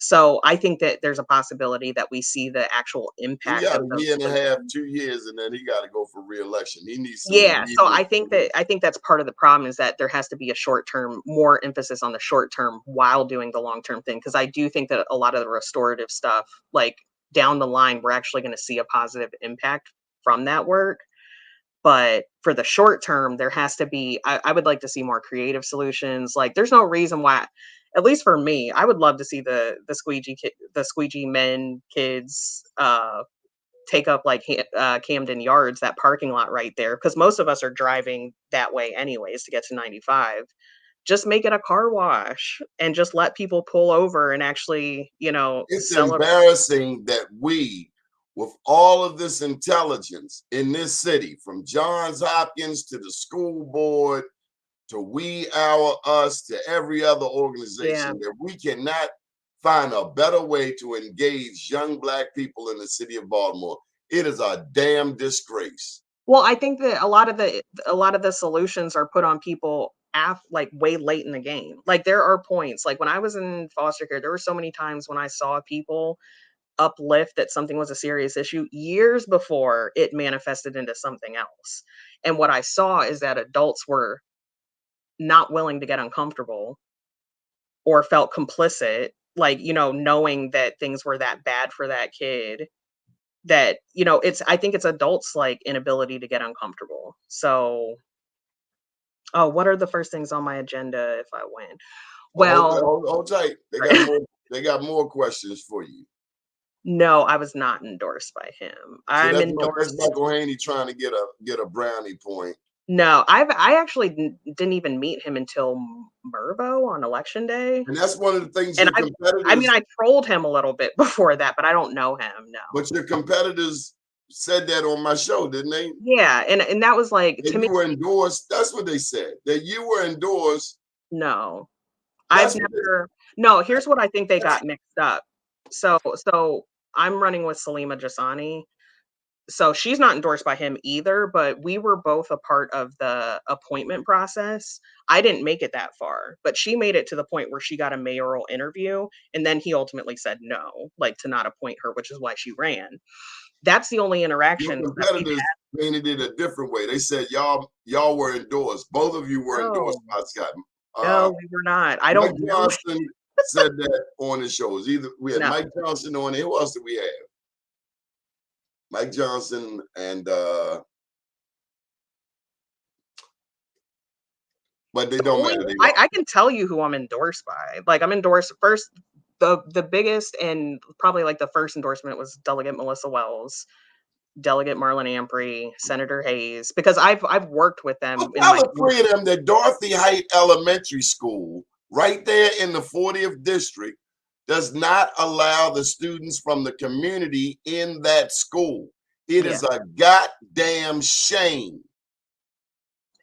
So I think that there's a possibility that we see the actual He impact got of a those year and a half, solutions. 2 years, and then he got to go for re-election. He needs some Yeah, so immediate. I think that's part of the problem is that there has to be a short term, more emphasis on the short term while doing the long term thing. Because I do think that a lot of the restorative stuff, like down the line, we're actually going to see a positive impact from that work. But for the short term, there has to be. I would like to see more creative solutions. Like, there's no reason why. At least for me, I would love to see the squeegee men kids take up like Camden Yards, that parking lot right there, because most of us are driving that way anyways to get to 95. Just make it a car wash and just let people pull over and actually, It's celebrate. embarrassing that we, with all of this intelligence in this city, from Johns Hopkins to the school board to We Our Us to every other Yeah. organization, that we cannot find a better way to engage young Black people in the city of Baltimore. It is a damn disgrace. Well, I think that a lot of the solutions are put on people like way late in the game. Like there are points, like when I was in foster care, there were so many times when I saw people uplift that something was a serious issue years before it manifested into something else. And what I saw is that adults were not willing to get uncomfortable or felt complicit, like, knowing that things were that bad for that kid, that, I think it's adults like inability to get uncomfortable. So, oh, what are the first things on my agenda if I win? Oh, Well, hold tight. They got more. They got more questions for you. no, I was not endorsed by him. So I'm that's endorsed. Michael Haney trying to get a brownie point. No, I actually didn't even meet him until Mervo on election day. And that's one of the things And your I mean, competitors, I trolled him a little bit before that, but I don't know him. No. but your competitors said that on my show, didn't they? Yeah, and that was like That to me. you were endorsed. That's what they said. That you were endorsed. No, I've That's what they, never. No, here's what I think they got mixed up. So I'm running with Salima Jasani. So she's not endorsed by him either, but we were both a part of the appointment process. I didn't make it that far, but she made it to the point where she got a mayoral interview, and then he ultimately said no, like to not appoint her, which is why she ran. That's the only your interaction that we competitors painted it a different way. They said y'all were endorsed. Both of you were had. endorsed No, by Scott. no, we were not. I Mike don't know. Johnson said that on his shows. Either we had No. Mike Johnson on it. Who else did we have? Mike Johnson and but they don't matter. They I can tell you who I'm endorsed by. Like I'm endorsed first. The biggest and probably like the first endorsement was Delegate Melissa Wells, Delegate Marlon Ampry, Senator Hayes, because I've worked with them Well, in tell my. the three of them that Dorothy Height Elementary School, right there in the 40th district, does not allow the students from the community in that school. It is a goddamn shame.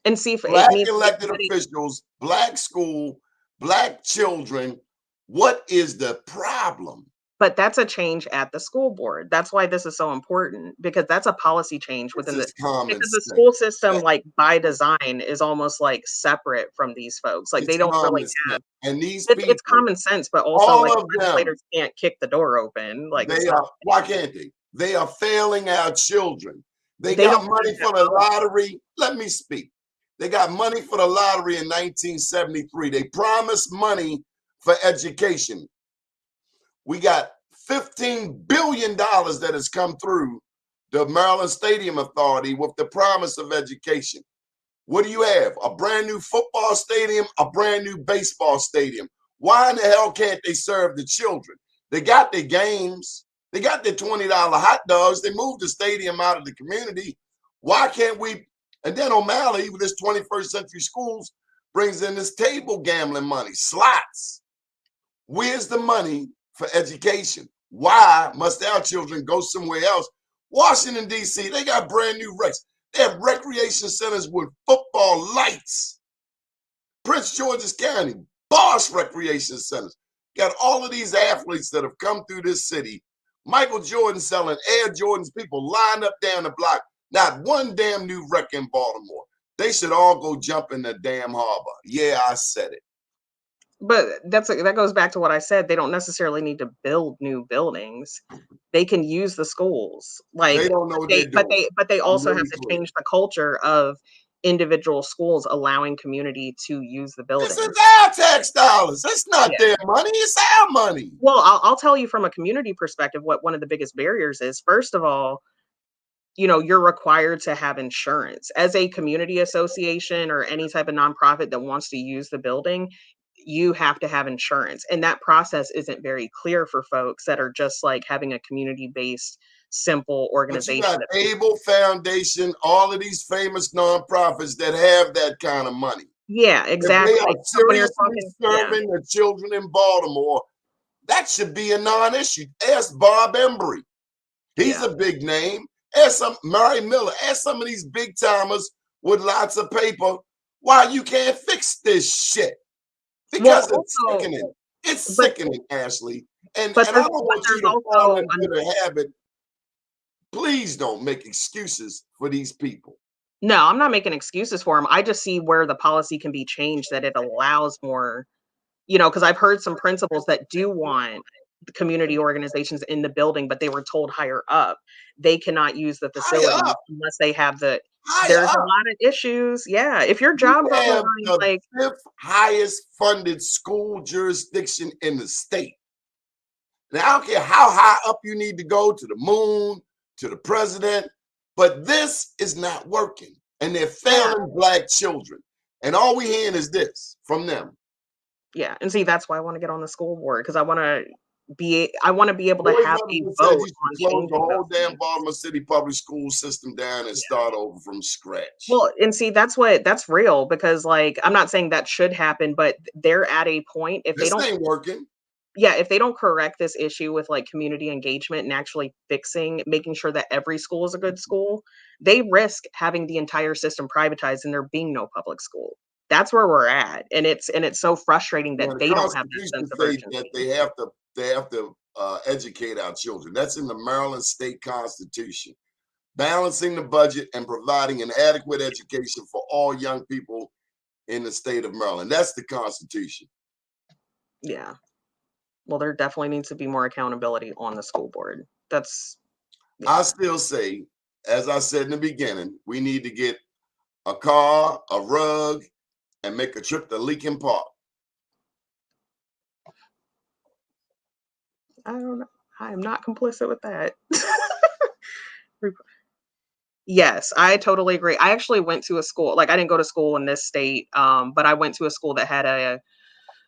And see if it Black needs elected officials, Black school, Black children. What is the problem? but that's a change at the school board. That's why this is so important, because that's a policy change within This is common because the sense. school system, like by design, is almost like separate from these folks. Like It's they don't really common have. sense. And these people, It's common sense, but also all like of them, legislators can't kick the door open. Like it's they not. are. Why can't they? They are failing our children. They They got don't money have for the policy. lottery. Let me speak. They got money for the lottery in 1973. They promised money for education. We got $15 billion that has come through the Maryland Stadium Authority with the promise of education. What do you have? A brand new football stadium, a brand new baseball stadium. Why in the hell can't they serve the children? They got their games. They got their $20 hot dogs. They moved the stadium out of the community. Why can't we? And then O'Malley, with his 21st century schools, brings in this table gambling money, slots. Where's the money for education? Why must our children go somewhere else? Washington, D.C., they got brand new recs. They have recreation centers with football lights. Prince George's County, Boss recreation centers. Got all of these athletes that have come through this city. Michael Jordan selling Air Jordans, people lined up down the block. Not one damn new rec in Baltimore. They should all go jump in the damn harbor. Yeah, I said it. But that goes back to what I said. They don't necessarily need to build new buildings. They can use the schools. They Like don't know what they're doing. but they I'm also have really to clear. change the culture of individual schools allowing community to use the This is building. our tax dollars. It's not Yeah. their money. It's our money. Well, I'll tell you from a community perspective what one of the biggest barriers is. First of all, you're required to have insurance. As a community association or any type of nonprofit that wants to use the building, you have to have insurance. And that process isn't very clear for folks that are just like having a community-based, simple But you organization got that Able Foundation, all of these famous nonprofits that have that kind of money. Yeah, If they exactly. are So when you're seriously talking, yeah, serving the children in Baltimore, that should be a non-issue. Ask Bob Embry. He's yeah. a big name. Ask Murray Miller. Ask some of these big timers with lots of paper why you can't fix this shit. Well, Because it's also, sickening. It's but sickening, Ashley. And but I there's don't want you there's to fall also into the habit. Please don't make excuses for these people. no, I'm not making excuses for them. I just see where the policy can be changed that it allows more, because I've heard some principals that do want the community organizations in the building, but they were told higher up they cannot use the Higher facilities up, unless they have higher there's a up. lot of issues. Yeah. If your We job's on the have line, the like, fifth highest funded school jurisdiction in the state. Now, I don't care how high up you need to go, to the moon, to the president, but this is not working. And they're yeah, failing Black children. And all we hearing is this from them. yeah. And see, that's why I want to get on the school board because I want to be able to Boys have a Mother said vote you on should close the changing whole those damn things. Baltimore City public school system down and Yeah. start over from scratch. Well, and see, that's real because like I'm not saying that should happen, but they're at a point if they This don't ain't working. yeah, if they don't correct this issue with like community engagement and actually making sure that every school is a good school, they risk having the entire system privatized and there being no public school. That's where we're at. And it's so frustrating Now, that the they don't have that sense Constitution of states that urgency. they have to educate our children. That's in the Maryland State Constitution. Balancing the budget and providing an adequate education for all young people in the state of Maryland. That's the Constitution. Yeah. Well, there definitely needs to be more accountability on the school board. That's I yeah. still say, as I said in the beginning, we need to get a car, a rug, and make a trip to Leakin Park. I don't know. I am not complicit with that. Yes, I totally agree. I actually went to a school, like I didn't go to school in this state, but I went to a school that had a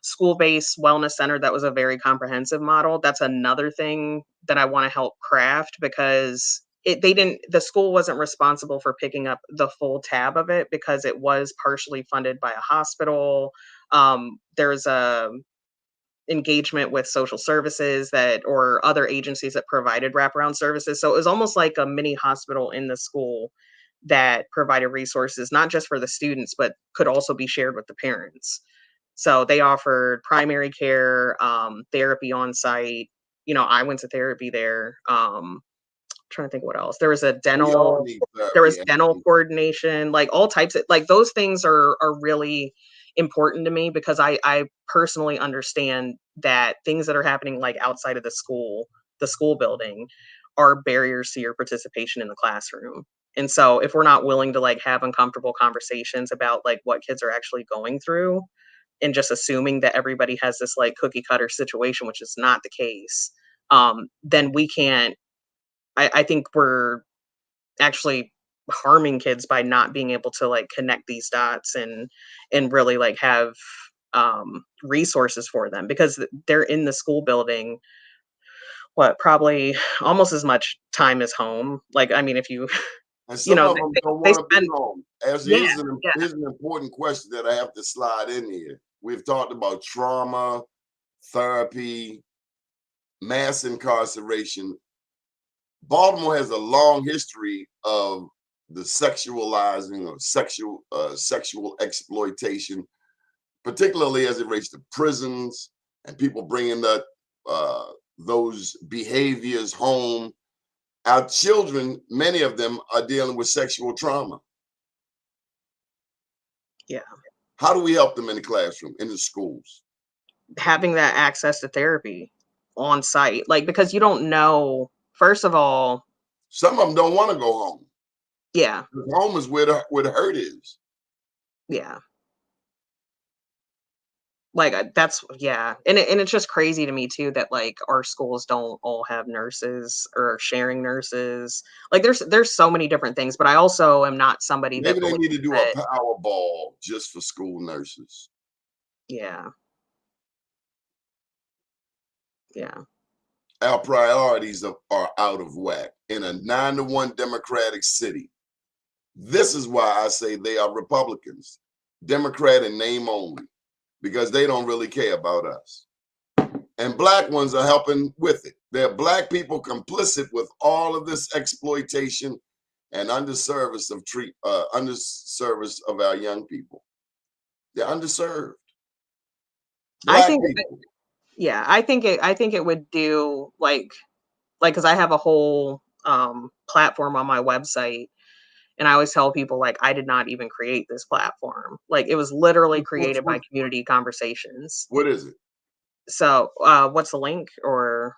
school-based wellness center that was a very comprehensive model. That's another thing that I want to help craft because the school wasn't responsible for picking up the full tab of it because it was partially funded by a hospital. There's a engagement with social services that or other agencies that provided wraparound services. So it was almost like a mini hospital in the school that provided resources not just for the students, but could also be shared with the parents. So they offered primary care, therapy on site. I went to therapy there. Trying to think what else. We all need There was therapy. dental coordination, like all types of like those things are really important to me because I personally understand that things that are happening like outside of the school building are barriers to your participation in the classroom. And so if we're not willing to like have uncomfortable conversations about like what kids are actually going through and just assuming that everybody has this like cookie cutter situation, which is not the case, then we can't I think we're actually harming kids by not being able to like connect these dots and really like have resources for them because they're in the school building probably almost as much time as home. Like I mean if you And you some know of them don't they want to be spend home. As yeah here's an important question that I have to slide in here. We've talked about trauma, therapy, mass incarceration. Baltimore has a long history of the sexualizing or sexual exploitation, particularly as it relates to prisons and people bringing those behaviors home. Our children, many of them, are dealing with sexual trauma. yeah How do we help them in the classroom, in the schools? having that access to therapy on site, like, because you don't know, first of all, Some of them don't want to go home. yeah, 'Cause home is where the hurt is. yeah. Like, that's yeah, and it's just crazy to me too that, like, our schools don't all have nurses or sharing nurses. Like, there's so many different things, but I also am not somebody that Maybe they believes need to do a that Powerball just for school nurses. yeah, yeah. Our priorities are out of whack in a 9-1 Democratic city. This is why I say they are Republicans, Democrat in name only, because they don't really care about us. And black ones are helping with it. There are black people complicit with all of this exploitation and underservice of our young people. They're underserved. I Black think people. yeah, I think it would do like because I have a whole platform on my website, and I always tell people like I did not even create this platform. Like it was literally created by community conversations. What is it? So what's the link or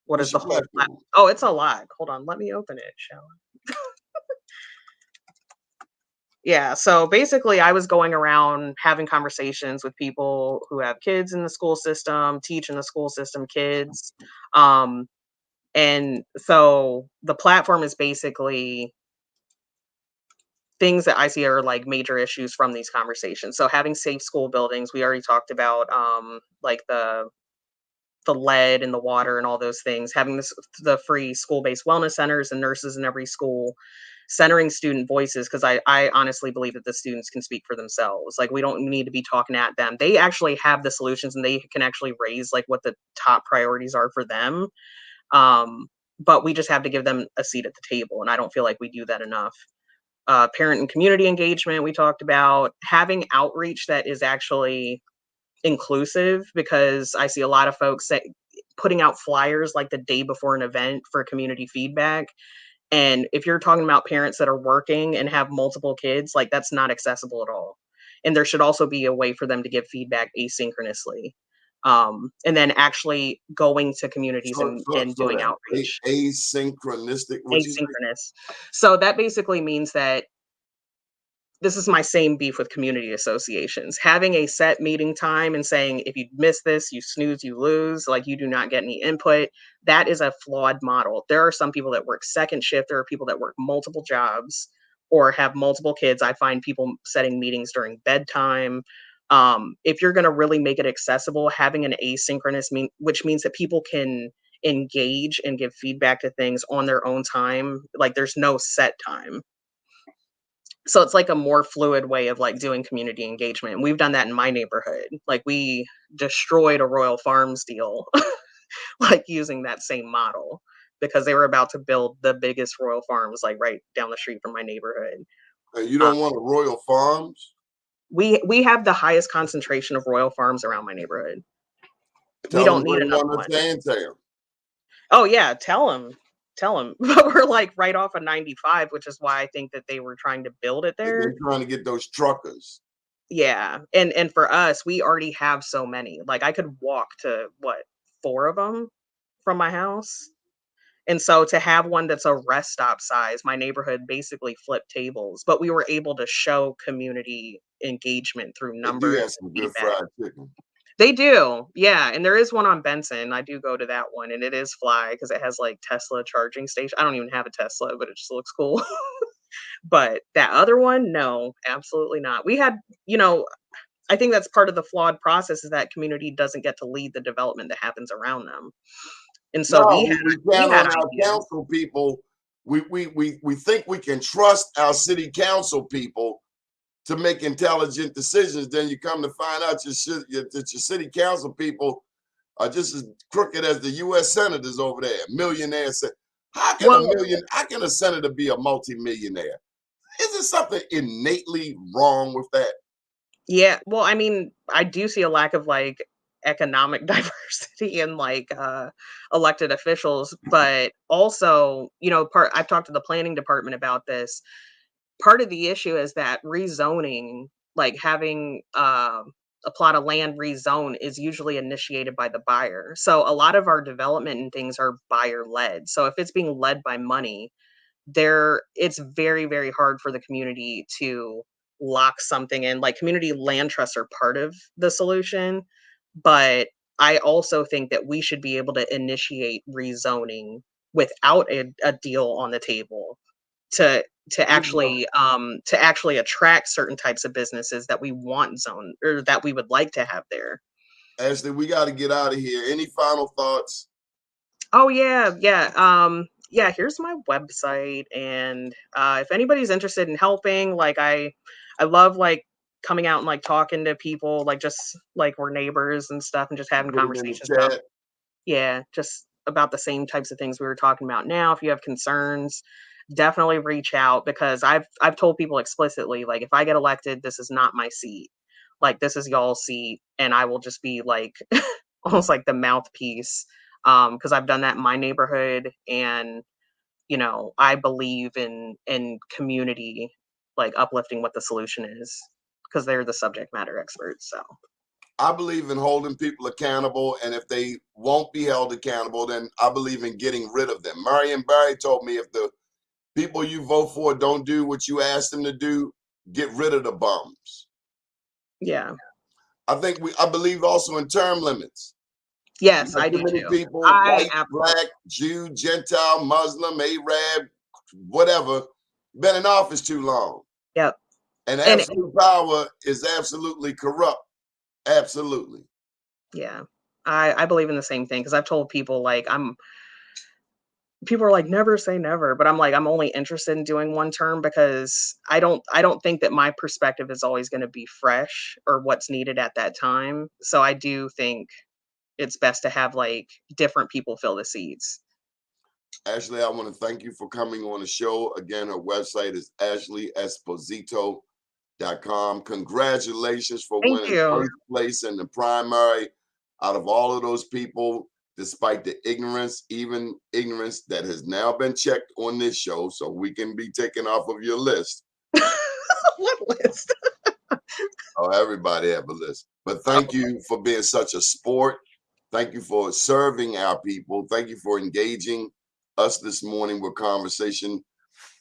what is What's the your whole platform? oh, it's a lot. Hold on, let me open it, shall I? Yeah, so basically I was going around having conversations with people who have kids in the school system, teach in the school system, kids. Um, and so the platform is basically things that I see are like major issues from these conversations. So having safe school buildings, we already talked about like the lead in the water and all those things, having the free school-based wellness centers and nurses in every school, centering student voices, because I honestly believe that the students can speak for themselves. Like we don't need to be talking at them. They actually have the solutions and they can actually raise like what the top priorities are for them. Um, but we just have to give them a seat at the table. And I don't feel like we do that enough. Parent and community engagement, we talked about having outreach that is actually inclusive, because I see a lot of folks that putting out flyers like the day before an event for community feedback. And if you're talking about parents that are working and have multiple kids, like that's not accessible at all. And there should also be a way for them to give feedback asynchronously. And then actually going to communities and So doing that outreach asynchronistic, what you say? asynchronous. So that basically means that this is my same beef with community associations. Having a set meeting time and saying, if you miss this, you snooze, you lose, like you do not get any input. That is a flawed model. There are some people that work second shift. There are people that work multiple jobs or have multiple kids. I find people setting meetings during bedtime. If you're going to really make it accessible, having an asynchronous which means that people can engage and give feedback to things on their own time. Like there's no set time, so it's like a more fluid way of like doing community engagement. And we've done that in my neighborhood. Like we destroyed a Royal Farms deal, like using that same model because they were about to build the biggest Royal Farms like right down the street from my neighborhood. And you Uh, don't want a Royal Farms? we have the highest concentration of Royal Farms around my neighborhood. We Tell them don't need bring another one one. to Tantown. Oh yeah, tell them. But we're like right off of 95, which is why I think that they were trying to build it there. They're trying to get those truckers. Yeah, and for us, we already have so many. Like, I could walk to, what, 4 of them from my house? And so to have one that's a rest stop size, my neighborhood basically flipped tables, but we were able to show community engagement through They do numbers have and some good feedback. fried chicken. They do, yeah, and there is one on Benson. I do go to that one, and it is fly because it has, like, Tesla charging station. I don't even have a Tesla, but it just looks cool. But that other one, no, absolutely not. We had, you know, I think that's part of the flawed process is that community doesn't get to lead the development that happens around them. And so No, we we count had on our ideas. council people. We think we can trust our city council people to make intelligent decisions. Then you come to find out that your city council people are just as crooked as the U.S. senators over there, millionaires. Well, How can a senator be a multimillionaire? Is there something innately wrong with that? yeah, well, I mean, I do see a lack of like economic diversity in like elected officials, but also, you know, part I've talked to the planning department about this. Part of the issue is that rezoning, like having a plot of land rezone is usually initiated by the buyer. So a lot of our development and things are buyer led. So if it's being led by money, it's very, very hard for the community to lock something in. Like, community land trusts are part of the solution, but I also think that we should be able to initiate rezoning without a deal on the table to to actually attract certain types of businesses that we want zone or that we would like to have there. Ashley, we got to get out of here. Any final thoughts? Oh yeah, yeah. Yeah, here's my website, and if anybody's interested in helping, like I love like coming out and like talking to people, like just like we're neighbors and stuff, and just having Put it in the conversations about, chat. yeah, just about the same types of things we were talking about now. If you have concerns, definitely reach out, because I've told people explicitly, like, if I get elected, this is not my seat. Like, this is y'all's seat, and I will just be like almost like the mouthpiece, because I've done that in my neighborhood, and I believe in community, like uplifting what the solution is, because they're the subject matter experts. So I believe in holding people accountable, and if they won't be held accountable, then I believe in getting rid of them. Marion Barry told me, if the people you vote for don't do what you ask them to do, get rid of the bums. yeah, I believe also in term limits. yes, I do Many too. people, I white, absolutely, black, Jew, Gentile, Muslim, Arab, whatever, been in office too long. yep. And And absolute power is absolutely corrupt. Absolutely. yeah, I believe in the same thing, because I've told people, like, people are like, never say never, but I'm like, I'm only interested in doing one term, because I don't think that my perspective is always going to be fresh or what's needed at that time. So I do think it's best to have like different people fill the seats. Ashley, I want to thank you for coming on the show. Again, her website is ashleyesposito.com. Congratulations for Thank winning you. first place in the primary. Out of all of those people, despite the ignorance, even ignorance that has now been checked on this show, so we can be taken off of your list. What list? Oh, everybody have a list. But thank you for being such a sport. Thank you for serving our people. Thank you for engaging us this morning with conversation.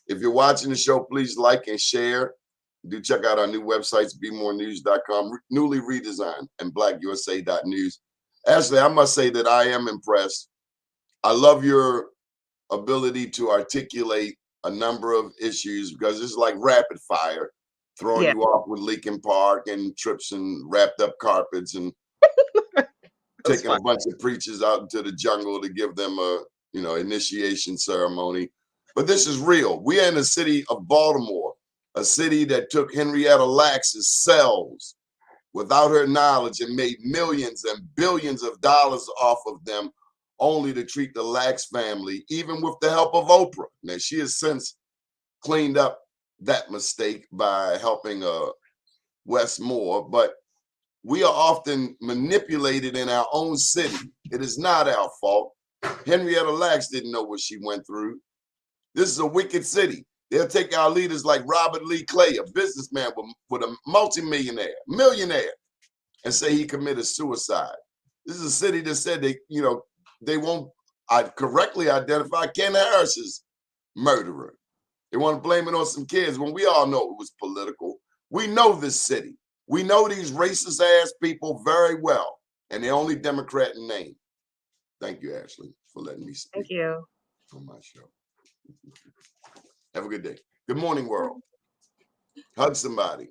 If you're watching the show, please like and share. Do check out our new websites, bemorenews.com, newly redesigned, and blackusa.news. Ashley, I must say that I am impressed. I love your ability to articulate a number of issues, because it's like rapid fire, throwing Yeah, you off with Leakin Park and trips and wrapped up carpets and that's taking fine. a bunch of preachers out into the jungle to give them a initiation ceremony. But this is real. We are in the city of Baltimore, a city that took Henrietta Lacks's cells without her knowledge and made millions and billions of dollars off of them, only to treat the Lacks family, even with the help of Oprah. Now, she has since cleaned up that mistake by helping Wes Moore, but we are often manipulated in our own city. It is not our fault. Henrietta Lacks didn't know what she went through. This is a wicked city. They'll take our leaders like Robert Lee Clay, a businessman with a millionaire, and say he committed suicide. This is a city that said they won't correctly identify Ken Harris's murderer. They want to blame it on some kids when we all know it was political. We know this city. We know these racist ass people very well, and they're only Democrat in name. Thank you, Ashley, for letting me speak Thank you. on my show. Have a good day. Good morning, world. Hug somebody.